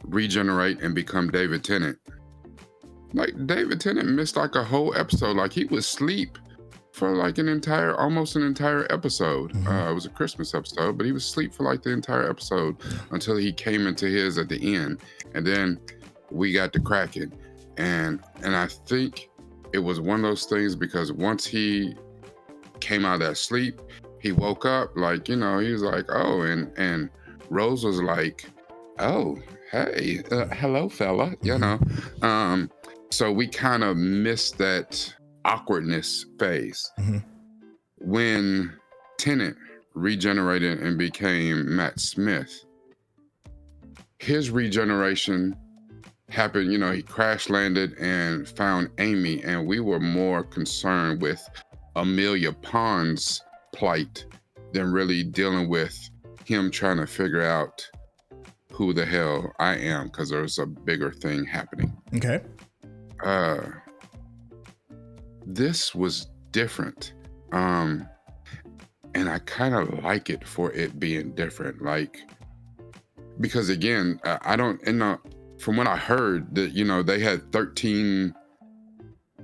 regenerate and become David Tennant, like David Tennant missed like a whole episode. Like he would sleep for like almost an entire episode. It was a Christmas episode, but he would sleep for like the entire episode until he came into his at the end. And then we got to Kraken. And I think it was one of those things because once he came out of that sleep, he woke up like, he was like, oh, and Rose was like, oh, hey, hello, fella, so we kind of missed that awkwardness phase. When Tennant regenerated and became Matt Smith, his regeneration happened, he crash landed and found Amy, and we were more concerned with Amelia Pond's plight than really dealing with him trying to figure out who the hell I am, because there's a bigger thing happening. Okay. This was different. And I kind of like it for it being different. Because again, I don't, from what I heard that, they had 13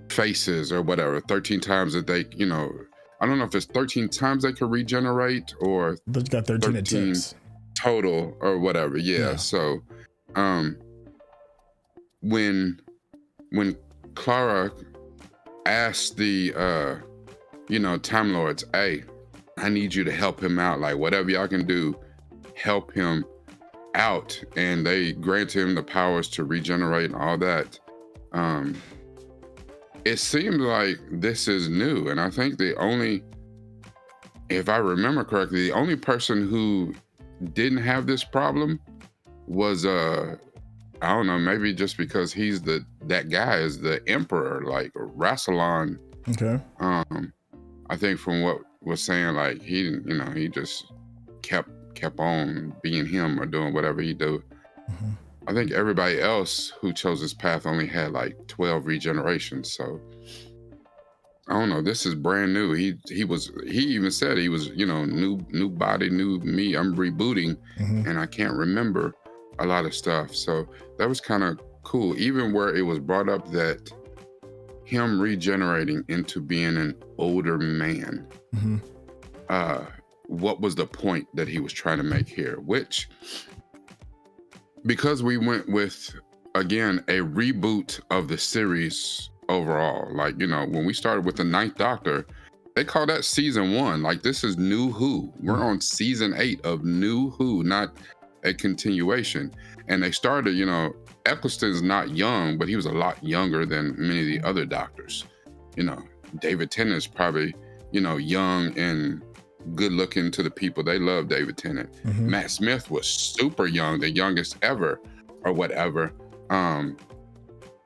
faces or whatever, 13 times that they, I don't know if it's 13 times they could regenerate or they got 13 attempts total or whatever. Yeah. So, when Clara asked the, Time Lords, hey, I need you to help him out. Like, whatever y'all can do, help him out. And they grant him the powers to regenerate and all that. It seemed like this is new. And I think if I remember correctly, the only person who didn't have this problem was, I don't know, maybe just because he's that guy is the emperor, like Rassilon. Okay. I think from what was saying, like he just kept on being him or doing whatever he do. Mm-hmm. I think everybody else who chose this path only had like 12 regenerations. So I don't know. This is brand new. He even said he was, new body, new me. I'm rebooting, and I can't remember a lot of stuff. So that was kind of cool. Even where it was brought up that him regenerating into being an older man. What was the point that he was trying to make here? Which, because we went with, again, a reboot of the series overall. Like, when we started with the 9th Doctor, they call that season 1. Like, this is New Who. We're on season 8 of New Who, not a continuation. And they started, Eccleston's not young, but he was a lot younger than many of the other doctors. David Tennant's probably, young and good looking to the people. They love David Tennant. Matt Smith was super young, the youngest ever or whatever.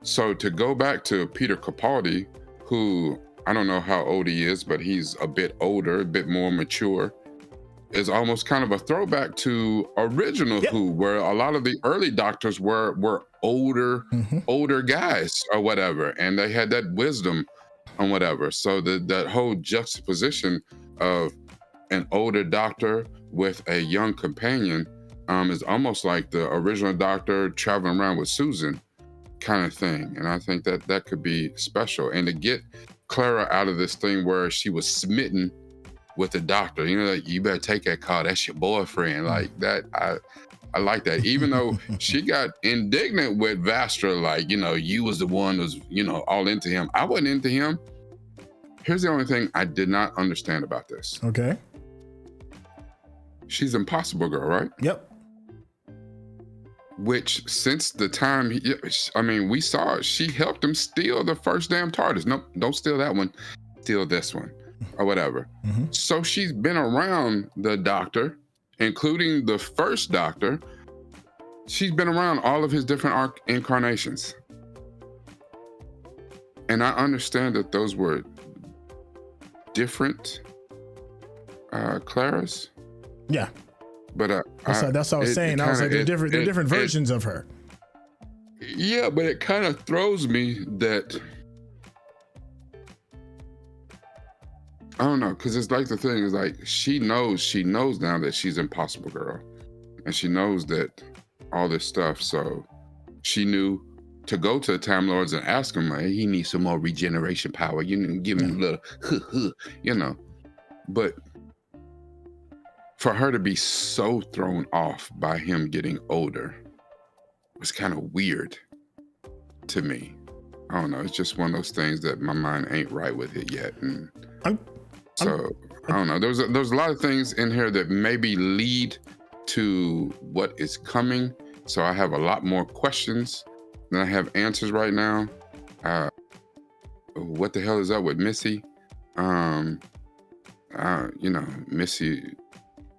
So to go back to Peter Capaldi, who I don't know how old he is, but he's a bit older, a bit more mature, is almost kind of a throwback to original Who, where a lot of the early doctors were older guys or whatever, and they had that wisdom and whatever. So that whole juxtaposition of an older doctor with a young companion is almost like the original Doctor traveling around with Susan kind of thing. And I think that could be special. And to get Clara out of this thing where she was smitten with the Doctor, like, you better take that call, that's your boyfriend. Like that, I like that. Even though she got indignant with Vastra, like, you was the one who's, all into him. I wasn't into him. Here's the only thing I did not understand about this. Okay. She's Impossible Girl, right? Yep. Which, since the time, we saw it, she helped him steal the first damn TARDIS. Nope, don't steal that one. Steal this one or whatever. So she's been around the Doctor, including the first Doctor. She's been around all of his different incarnations. And I understand that those were different Claras. Yeah. But that's what I was saying. I was like, they're different versions of her. Yeah, but it kind of throws me that, I don't know, because it's like the thing is like she knows now that she's Impossible Girl, and she knows that all this stuff. So she knew to go to the Time Lords and ask him, hey, he needs some more regeneration power. Give him a little, But for her to be so thrown off by him getting older was kind of weird to me. I don't know. It's just one of those things that my mind ain't right with it yet. And I don't know. There's a lot of things in here that maybe lead to what is coming. So I have a lot more questions than I have answers right now. What the hell is up with Missy? Missy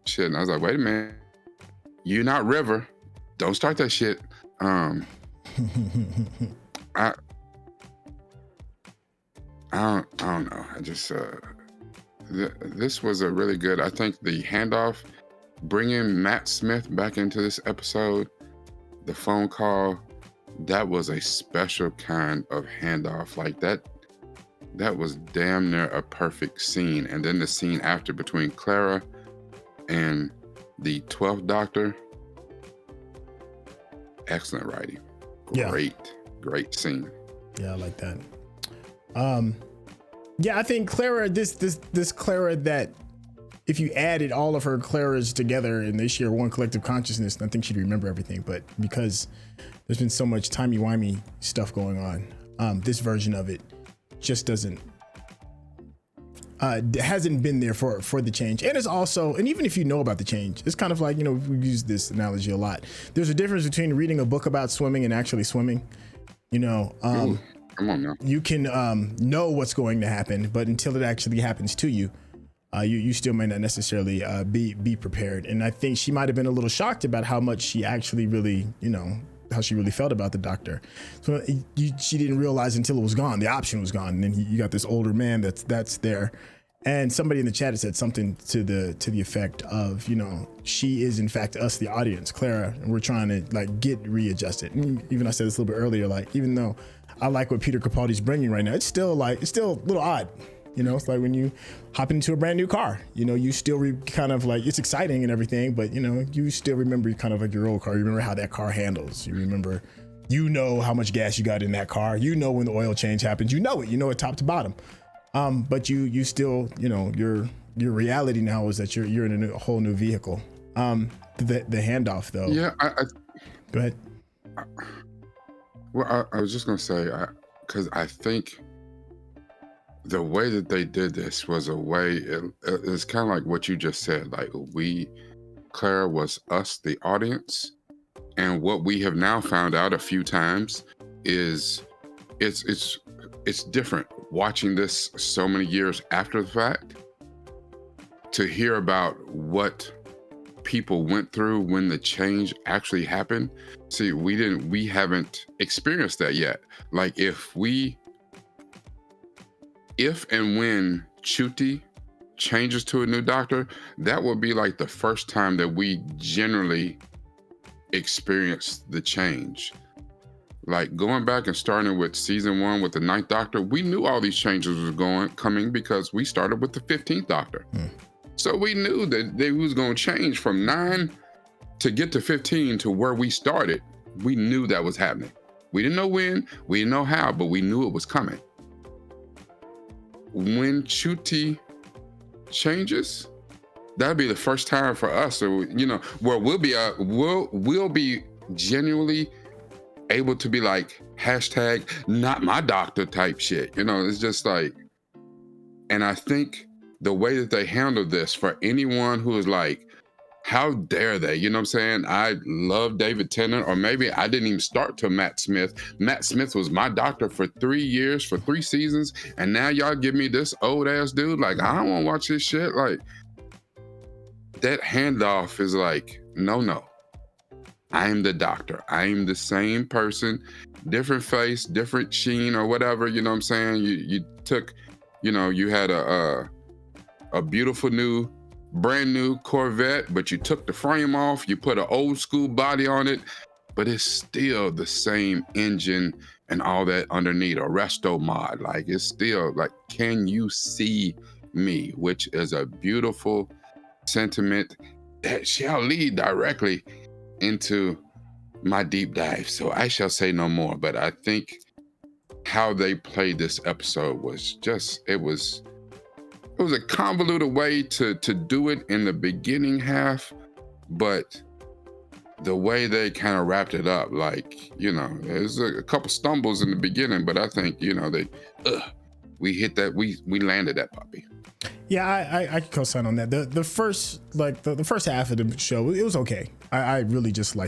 shit. And I was like, wait a minute, you're not River. Don't start that shit. I don't know. I just this was a really good. I think the handoff, bringing Matt Smith back into this episode, the phone call, that was a special kind of handoff. Like that was damn near a perfect scene. And then the scene after between Clara and the 12th Doctor, excellent writing. Great scene. Yeah, I like that. Yeah, I think Clara, this Clara, that if you added all of her Claras together and they share one collective consciousness, I think she'd remember everything. But because there's been so much timey-wimey stuff going on, this version of it just hasn't been there for the change. And it's also, and even if you know about the change, it's kind of like, we use this analogy a lot. There's a difference between reading a book about swimming and actually swimming. Come on now. You can know what's going to happen, but until it actually happens to you, you still may not necessarily be prepared. And I think she might have been a little shocked about how much she actually really, how she really felt about the Doctor. So she didn't realize until it was gone. The option was gone, and then you got this older man that's there. And somebody in the chat said something to the effect of, she is in fact us, the audience, Clara, and we're trying to get readjusted. And even I said this a little bit earlier, even though I like what Peter Capaldi's bringing right now, it's still a little odd. It's like when you hop into a brand new car, you still kind of it's exciting and everything, but you still remember kind of like your old car. You remember how that car handles. You remember, how much gas you got in that car. When the oil change happens, you know it top to bottom. But you still, your reality now is that you're in a whole new vehicle. The handoff though. Yeah. Go ahead. Well, I was just gonna say, because I think the way that they did this was a way. It's kind of like what you just said. Clara was us, the audience, and what we have now found out a few times is it's different. Watching this so many years after the fact, to hear about what people went through when the change actually happened. See, we haven't experienced that yet. If and when Ncuti changes to a new Doctor, that will be the first time that we generally experience the change. Going back and starting with season 1 with the 9th Doctor, we knew all these changes was coming because we started with the 15th Doctor. So we knew that they was going to change from 9 to get to 15 to where we started. We knew that was happening. We didn't know when, we didn't know how, but we knew it was coming. When Ncuti changes, that'll be the first time for us, where we'll be genuinely able to be hashtag not my doctor type shit. It's just and I think the way that they handled this, for anyone who is how dare they, you know what I'm saying? I love David Tennant, or maybe I didn't even start to Matt Smith. Matt Smith was my doctor for 3 years, for 3 seasons, and now y'all give me this old ass dude. I don't want to watch this shit. That handoff is no. I am the Doctor. I am the same person, different face, different sheen, or whatever. You know what I'm saying? You took, you had a beautiful brand new Corvette, but you took the frame off. You put an old school body on it, but it's still the same engine and all that underneath. A resto mod, it's still can you see me? Which is a beautiful sentiment that shall lead directly into my deep dive, so I shall say no more. But I think how they played this episode was just, it was a convoluted way to do it in the beginning half, but the way they kind of wrapped it up, there's a couple stumbles in the beginning, but I think we hit that, we landed that puppy. Yeah, I could co-sign on that. The first the first half of the show, it was okay. I really just I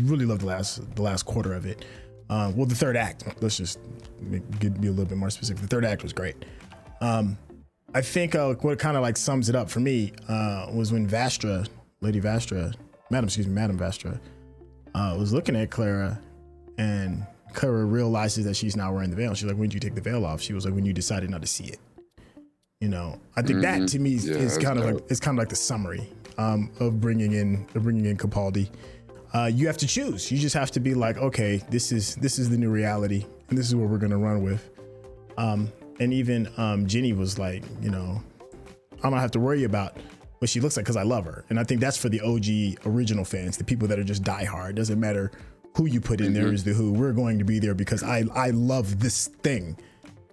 really loved the last quarter of it. Well, the third act. Let's just be a little bit more specific. The third act was great. I think what kind of like sums it up for me was when Madam Vastra, was looking at Clara, and Clara realizes that she's not wearing the veil. She's like, when did you take the veil off? She was like, when you decided not to see it. You know, I think that to me is kind of like the summary of bringing in Capaldi. You have to choose. You just have to be like, okay, this is the new reality, and this is what we're gonna run with. And even Jenny was like, you know, I don't have to worry about what she looks like because I love her. And I think that's for the OG original fans, the people that are just diehard. Doesn't matter who you put in there is the who. We're going to be there because I love this thing,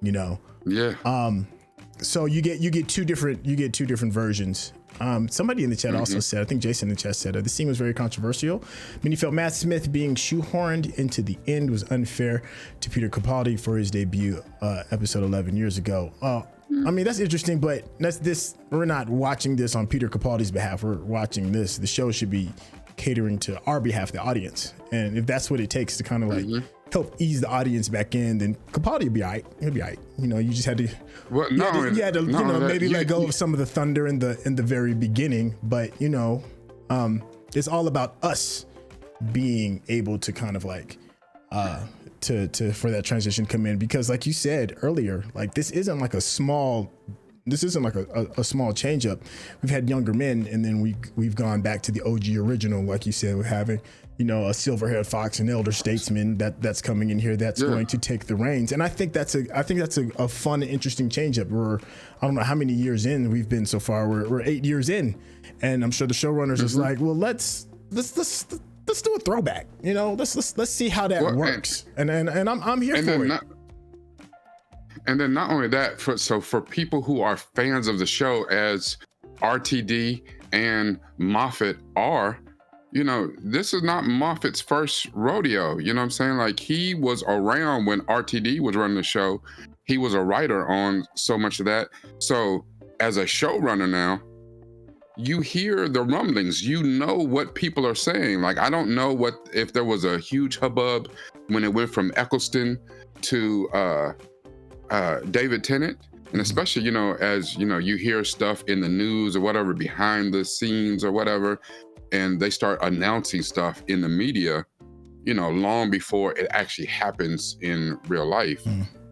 you know. Yeah. So you get two different versions. Somebody in the chat also said, I think Jason in the chat said, the scene was very controversial. Many felt Matt Smith being shoehorned into the end was unfair to Peter Capaldi for his debut episode 11 years ago. I mean, that's interesting, but we're not watching this on Peter Capaldi's behalf. We're watching this. The show should be catering to our behalf, the audience. And if that's what it takes to kind of like help ease the audience back in, then Capaldi will be all right. He'll be all right. You know, you just had to, maybe let go of some of the thunder in the very beginning. But, you know, it's all about us being able to kind of like, for that transition come in, because like you said earlier, like this isn't like a small change up. We've had younger men, and then we've gone back to the OG original, like you said, we're having, you know, a silver-haired fox, an elder statesman that's coming in here that's going to take the reins. And I think that's a fun, interesting change up. I don't know how many years in we've been so far. We're 8 years in, and I'm sure the showrunners is like, well, let's do a throwback. You know, let's see how that works. And I'm here for it. And then not only that, for people who are fans of the show, as RTD and Moffat are, you know, this is not Moffat's first rodeo. You know what I'm saying? Like, he was around when RTD was running the show. He was a writer on so much of that. So as a showrunner now, you hear the rumblings, you know what people are saying. Like, I don't know if there was a huge hubbub when it went from Eccleston to David Tennant. And especially, you know, as you know, you hear stuff in the news or whatever, behind the scenes or whatever, and they start announcing stuff in the media, you know, long before it actually happens in real life.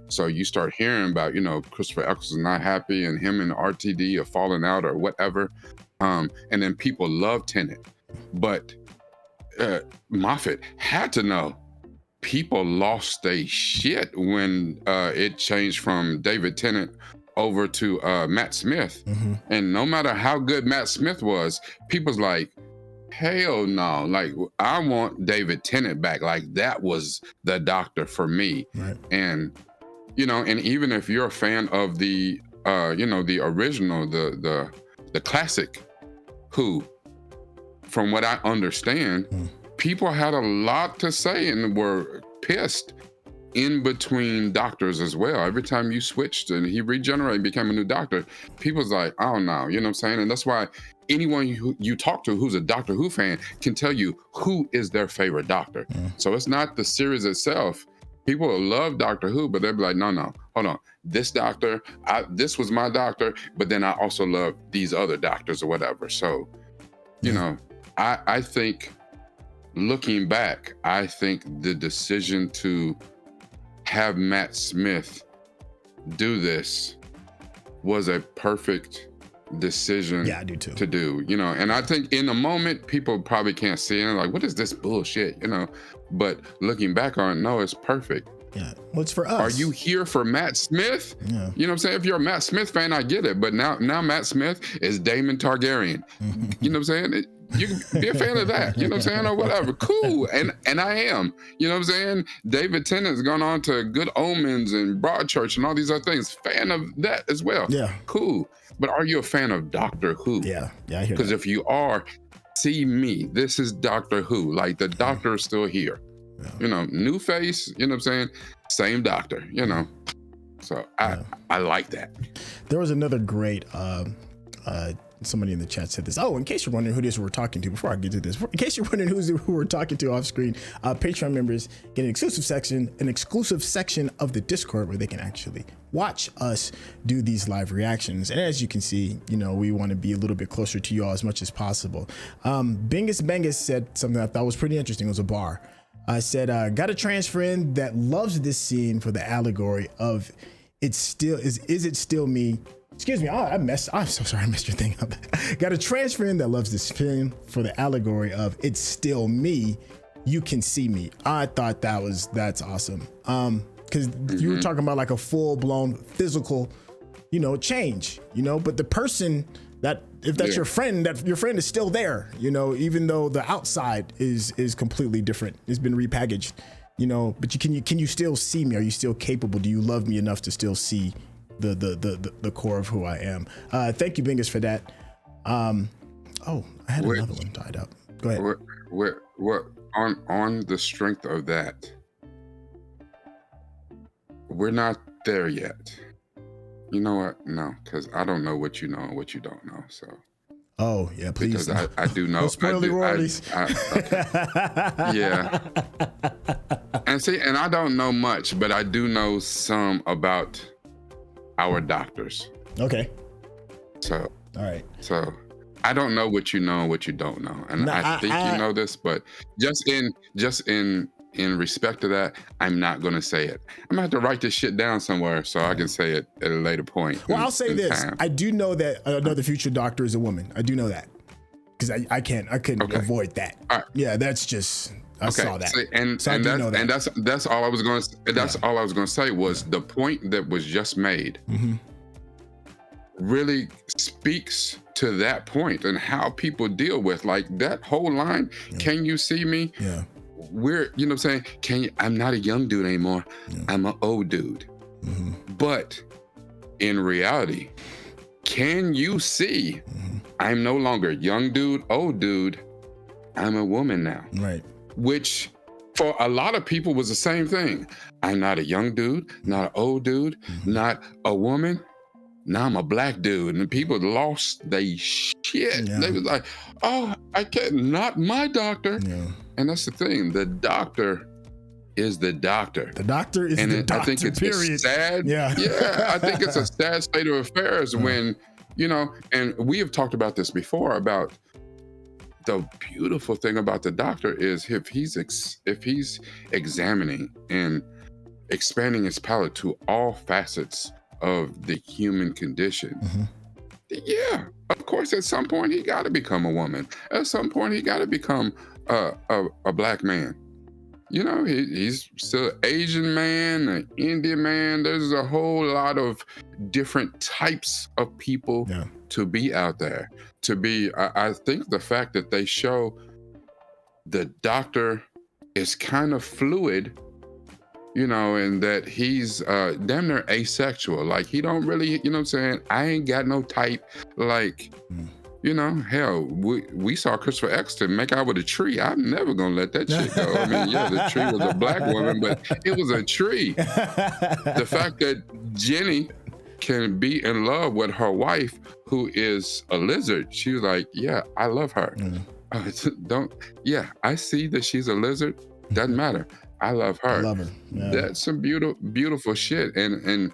So you start hearing about, you know, Christopher Eccleston not happy and him and RTD are falling out or whatever. And then people love Tennant. But Moffat had to know. People lost their shit when it changed from David Tennant over to Matt Smith. And no matter how good Matt Smith was, people's like, hell no, like, I want David Tennant back. Like, that was the Doctor for me. And, you know, and even if you're a fan of the, you know, the original, the classic Who, from what I understand, people had a lot to say and were pissed in between doctors as well. Every time you switched and he regenerated, became a new Doctor, people's like, oh no, you know what I'm saying? And that's why anyone you talk to who's a Doctor Who fan can tell you who is their favorite Doctor. So it's not the series itself. People will love Doctor Who, but they'll be like, no, hold on. This Doctor, this was my Doctor, but then I also love these other Doctors or whatever. So, you know, I think, looking back, I think the decision to have Matt Smith do this was a perfect decision to do, you know. And I think in the moment, people probably can't see it, like, what is this bullshit, you know? But looking back on it, no, it's perfect. Yeah, well, it's for us. Are you here for Matt Smith? Yeah. You know what I'm saying? If you're a Matt Smith fan, I get it. But now Matt Smith is Daemon Targaryen. You know what I'm saying? You can be a fan of that, you know what I'm saying, or whatever. Cool, and I am. You know what I'm saying? David Tennant's gone on to Good Omens and Broadchurch and all these other things. Fan of that as well. Yeah. Cool. But are you a fan of Doctor Who? Yeah, I hear that. Because if you are, see me. This is Doctor Who. Like, the Doctor is still here. Yeah. You know, new face, you know what I'm saying? Same Doctor, you know. So I like that. There was another great somebody in the chat said this. Oh, in case you're wondering who it is who we're talking to, before I get to this, in case you're wondering who we're talking to off screen, Patreon members get an exclusive section of the Discord where they can actually watch us do these live reactions. And as you can see, you know, we want to be a little bit closer to you all as much as possible. Bingus Bengus said something I thought was pretty interesting. It was a bar. I said, got a trans friend that loves this scene for the allegory of is it still me? Excuse me, I'm so sorry, I messed your thing up. Got a trans friend that loves this film for the allegory of it's still me, you can see me. I thought that's awesome. Because you were talking about like a full-blown physical, you know, change, you know, but the person that, if that's your friend, that your friend is still there, you know, even though the outside is completely different. It's been repackaged, you know, but can you still see me? Are you still capable? Do you love me enough to still see the core of who I am? Thank you, Bingus, for that. Oh, I had another one tied up. Go ahead. What on the strength of that, we're not there yet. You know what? No, because I don't know what you know and what you don't know. So. Oh yeah, please. Because I do know. Don't spoil the royalties. Yeah. And see, and I don't know much, but I do know some about our doctors. Okay. So. All right. So I don't know what you know and what you don't know, and I think you know this, but just in respect to that, I'm not going to say it. I'm going to have to write this shit down somewhere so I can say it at a later point. Well, I'll say this. Time. I do know that another future doctor is a woman. I do know that because I couldn't avoid that. All right. Yeah, that's just, I saw that. See, that's all I was going to, all I was going to say was the point that was just made really speaks to that point and how people deal with like that whole line. Can you see me? Yeah. We're, you know what I'm saying? I'm not a young dude anymore. I'm an old dude. But in reality, can you see I'm no longer young dude, old dude. I'm a woman now. Right. Which for a lot of people was the same thing. I'm not a young dude, not an old dude, not a woman. Now I'm a black dude. And people lost their shit. They was like, oh, I can't, not my doctor. And that's the thing. The doctor is the doctor. The doctor is the doctor, I think it's period. sad. I think it's a sad state of affairs when, you know, and we have talked about this before about the beautiful thing about the doctor is if he's examining and expanding his palate to all facets of the human condition. Yeah, of course, at some point he got to become a woman. At some point he got to become a black man. You know, he's still an Asian man, an Indian man. There's a whole lot of different types of people to be out there. To be, I think the fact that they show the doctor is kind of fluid, you know, and that he's damn near asexual. Like he don't really, you know what I'm saying? I ain't got no type. Like, you know, hell, we saw Christopher Eccleston make out with a tree. I'm never gonna let that shit go. I mean, yeah, the tree was a black woman, but it was a tree. The fact that Jenny can be in love with her wife, who is a lizard. She was like, yeah, I love her. I see that she's a lizard. Doesn't matter. I love her. I love her. Yeah. That's some beautiful shit. And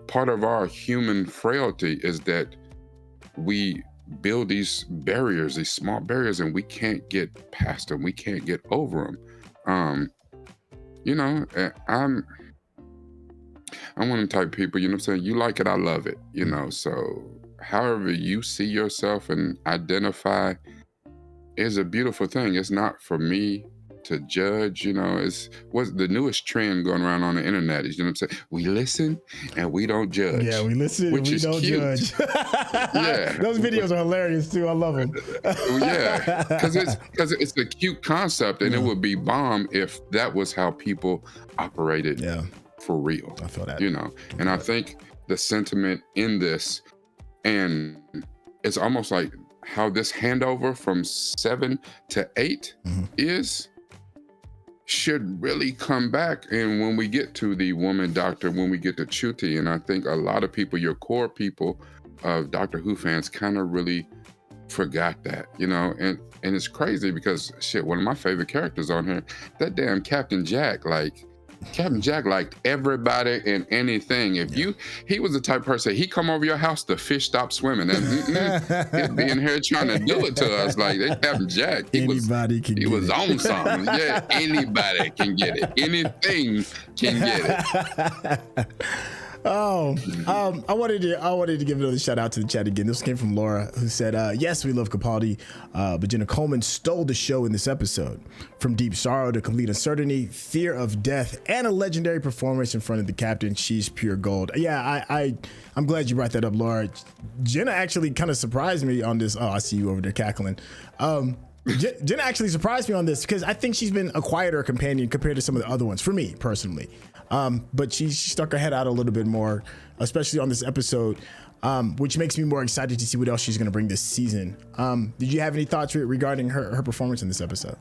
part of our human frailty is that we build these barriers, these small barriers, and we can't get past them. We can't get over them. You know, I'm one of the type of people, you know what I'm saying? You like it, I love it, you know? So however you see yourself and identify is a beautiful thing. It's not for me to judge, you know. It's what's the newest trend going around on the internet is, you know what I'm saying? We listen and we don't judge. Yeah, we listen and we don't judge. Yeah. Those videos are hilarious too. I love them. Yeah, because it's a cute concept, and it would be bomb if that was how people operated for real. I feel that. You know, and I think the sentiment in this, and it's almost like how this handover from 7 to 8 should really come back. And when we get to the woman doctor, when we get to Chuti, and I think a lot of people, your core people of Doctor Who fans, kind of really forgot that, you know, and it's crazy because shit, one of my favorite characters on here, that damn Captain Jack, like Captain Jack liked everybody and anything. If he was the type of person, he come over your house, the fish stop swimming, and he'd be in here trying to do it to us. Like that Captain Jack, he was on something. Yeah, anybody can get it. Anything can get it. I wanted to give another shout out to the chat again. This came from Laura, who said, yes, we love Capaldi, but Jenna Coleman stole the show in this episode. From deep sorrow to complete uncertainty, fear of death, and a legendary performance in front of the captain. She's pure gold. Yeah, I'm glad you brought that up, Laura. Jenna actually kind of surprised me on this. Oh, I see you over there cackling. Jenna actually surprised me on this because I think she's been a quieter companion compared to some of the other ones, for me personally. But she stuck her head out a little bit more, especially on this episode, which makes me more excited to see what else she's going to bring this season. Did you have any thoughts regarding her performance in this episode?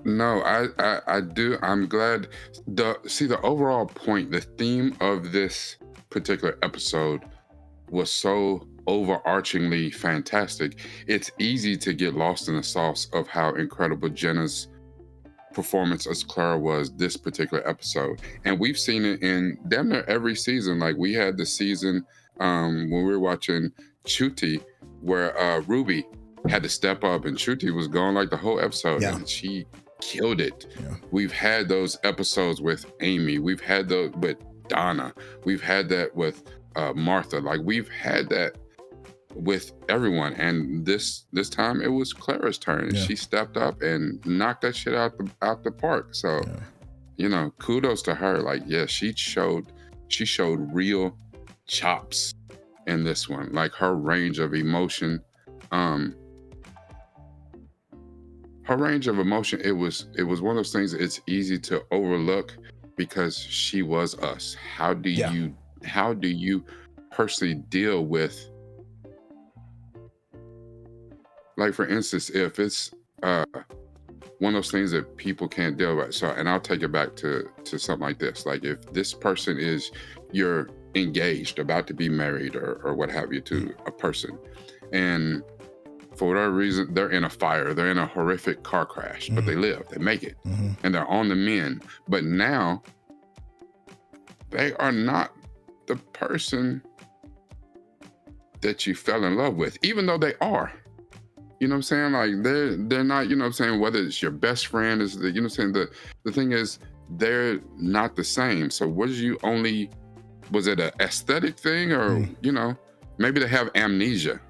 No, I do. I'm glad. The overall point, the theme of this particular episode was so overarchingly fantastic. It's easy to get lost in the sauce of how incredible Jenna's performance as Clara was this particular episode, and we've seen it in damn near every season. Like we had the season when we were watching Chuti, where Ruby had to step up, and Chuti was gone like the whole episode, and she killed it. We've had those episodes with Amy. We've had those with Donna. We've had that with Martha. Like we've had that with everyone, and this time it was Clara's turn. She stepped up and knocked that shit out the park. So you know, kudos to her. Like she showed real chops in this one. Like her range of emotion, it was one of those things. It's easy to overlook because she was us. How do you personally deal with, like, for instance, if it's one of those things that people can't deal with. So, and I'll take it back to something like this. Like if this person you're engaged, about to be married or what have you to a person, and for whatever reason, they're in a fire, they're in a horrific car crash, but they live, they make it, and they're on the mend. But now they are not the person that you fell in love with, even though they are. You know what I'm saying? Like they're not, you know what I'm saying, whether it's your best friend, is the, you know what I'm saying, the thing is they're not the same. So was it an aesthetic thing, or you know, maybe they have amnesia.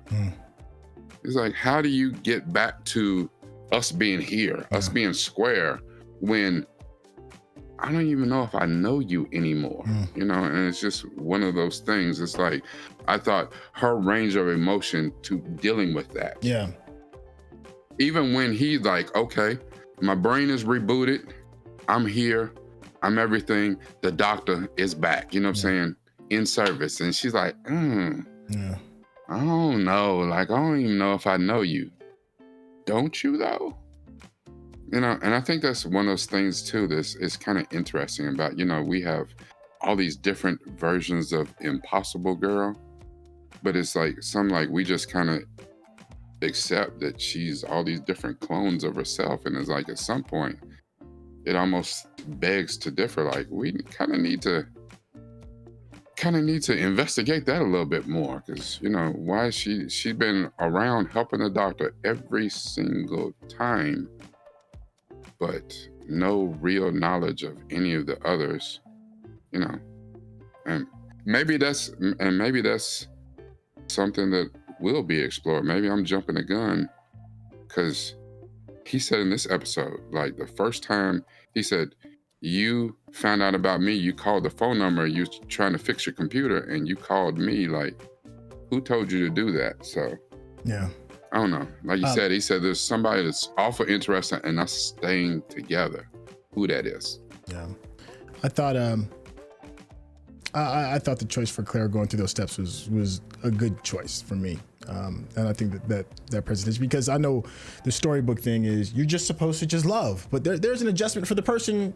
It's like, how do you get back to us being here, us being square, when I don't even know if I know you anymore, you know? And it's just one of those things. It's like, I thought her range of emotion to dealing with that. Yeah. Even when he's like, okay, my brain is rebooted, I'm here, I'm everything, the doctor is back, you know what I'm saying, in service. And she's like, I don't know, like, I don't even know if I know you. Don't you though? You know, and I think that's one of those things too, this is kind of interesting about, you know, we have all these different versions of Impossible Girl, but it's like, we just kind of accept that she's all these different clones of herself. And it's like, at some point, it almost begs to differ. Like, we kind of need to investigate that a little bit more, because, you know, why she's been around helping the doctor every single time, but no real knowledge of any of the others, you know. And maybe that's something that will be explored. Maybe I'm jumping the gun, because he said in this episode, like the first time he said, you found out about me, you called the phone number, you trying to fix your computer, and you called me. Like, who told you to do that? So yeah, I don't know. Like you said, he said there's somebody that's awful interested in us staying together. Who that is? Yeah, I thought I thought the choice for Claire going through those steps was a good choice for me. And I think that presentation, because I know the storybook thing is you're just supposed to just love, but there's an adjustment for the person,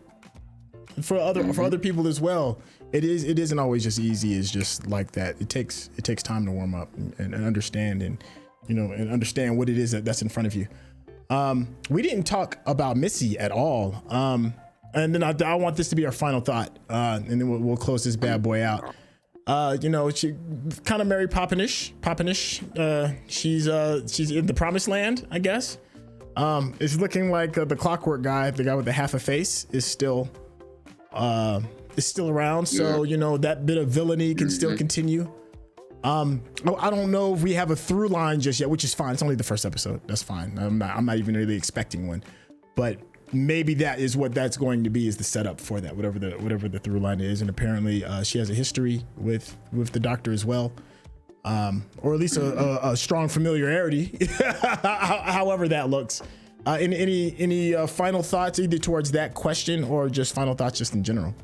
for other people as well. It isn't always just easy. It's just like that. It takes time to warm up and understand, and and understand what it is that's in front of you. We didn't talk about Missy at all. And then I want this to be our final thought. And then we'll close this bad boy out. She kind of Mary Poppinish. She's in the promised land, I guess. It's looking like the clockwork guy, the guy with the half a face, is still around. So, that bit of villainy can still continue. I don't know if we have a through line just yet, which is fine. It's only the first episode. That's fine. I'm not even really expecting one, but maybe that is what that's going to be, is the setup for that, whatever the through line is. And apparently she has a history with the Doctor as well, or at least a strong familiarity, however that looks. Any final thoughts either towards that question or just final thoughts just in general?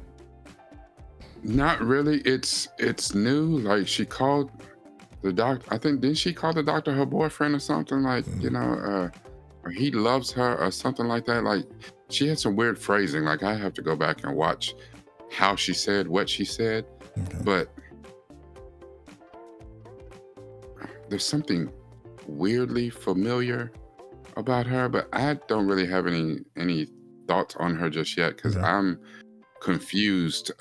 Not really. It's new. Like, she called the doctor, I think, didn't she call the doctor her boyfriend or something? Like, or he loves her or something like that. Like, she had some weird phrasing. Like, I have to go back and watch how she said what she said. Okay. But there's something weirdly familiar about her, but I don't really have any thoughts on her just yet, because I'm confused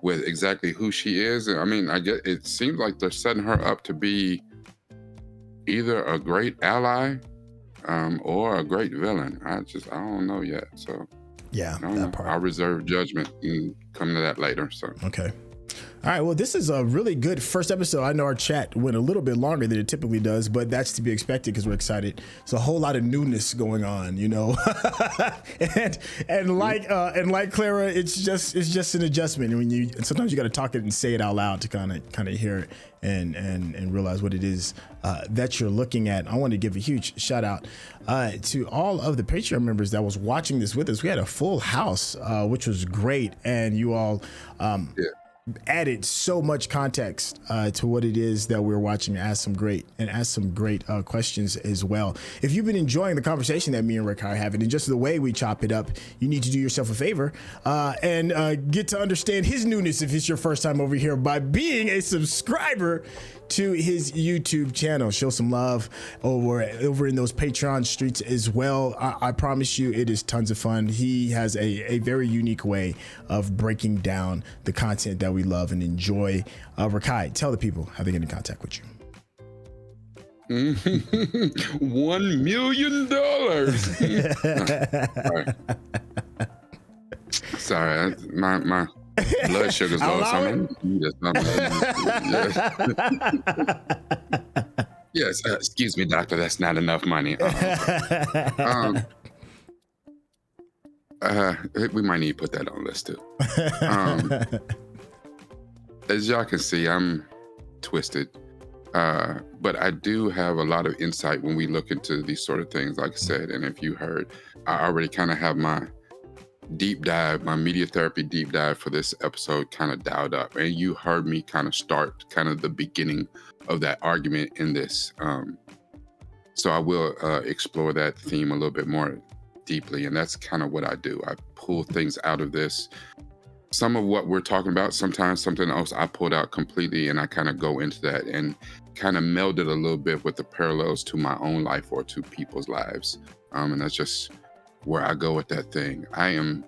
with exactly who she is. I mean, it seems like they're setting her up to be either a great ally or a great villain. I don't know yet. So yeah, that part. I'll reserve judgment and come to that later. So okay. All right, well, this is a really good first episode. I know our chat went a little bit longer than it typically does, but that's to be expected because we're excited. It's a whole lot of newness going on, and like Clara, it's just an adjustment. And sometimes you got to talk it and say it out loud to kind of hear it and realize what it is that you're looking at. I want to give a huge shout out to all of the Patreon members that was watching this with us. We had a full house, which was great, and you all added so much context to what it is that we're watching, and asked some great questions as well. If you've been enjoying the conversation that me and Rick are having and just the way we chop it up, you need to do yourself a favor and get to understand his newness if it's your first time over here by being a subscriber to his YouTube channel. Show some love over in those Patreon streets as well. I promise you it is tons of fun. He has a very unique way of breaking down the content that we love and enjoy. Rakai, tell the people how they get in contact with you. $1 million. Sorry, my blood sugar's low. Yes, excuse me, doctor. That's not enough money. We might need to put that on the list too. As y'all can see, I'm twisted, but I do have a lot of insight when we look into these sort of things, like I said. And if you heard, I already kind of have my deep dive, my media therapy deep dive for this episode kind of dialed up, and you heard me kind of start kind of the beginning of that argument in this. So I will explore that theme a little bit more deeply, and that's kind of what I do. I pull things out of this. Some of what we're talking about, sometimes something else I pulled out completely, and I kind of go into that and kind of meld it a little bit with the parallels to my own life or to people's lives. And that's just where I go with that thing. I am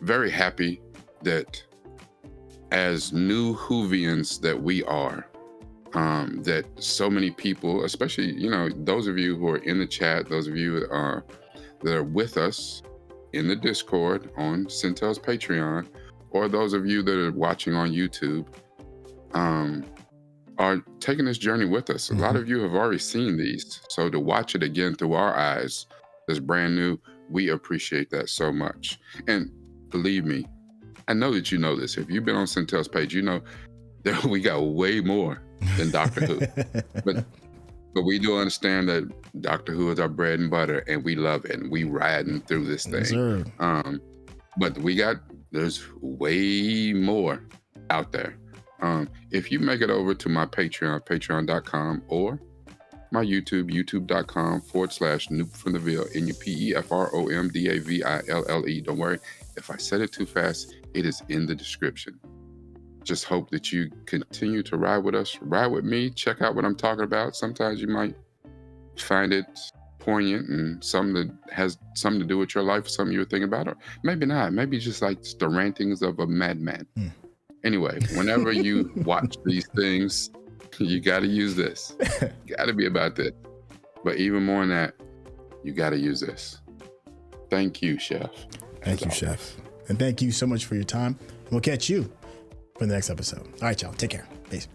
very happy that as new Whovians that we are, that so many people, especially, those of you who are in the chat, those of you that are with us in the Discord on Syntell's Patreon, or those of you that are watching on YouTube, are taking this journey with us. A lot of you have already seen these. So to watch it again through our eyes, that's brand new, we appreciate that so much. And believe me, I know that you know this. If you've been on Syntell's page, you know that we got way more than Doctor Who. But we do understand that Doctor Who is our bread and butter, and we love it, and we riding through this thing. But there's way more out there. If you make it over to my Patreon, patreon.com, or my YouTube, youtube.com/Noob from the Ville, NUPEFROMDAVILLE. Don't worry, if I said it too fast, it is in the description. just hope that you continue to ride with us, ride with me, check out what I'm talking about. Sometimes you might find it poignant and something that has something to do with your life, something you were thinking about, or maybe not. Maybe just like the rantings of a madman. Anyway, whenever you watch these things, you got to use this. Got to be about this. But even more than that, you got to use this. Thank you, Chef. Thank you, Chef. And thank you so much for your time. We'll catch you for the next episode. All right, y'all. Take care. Peace.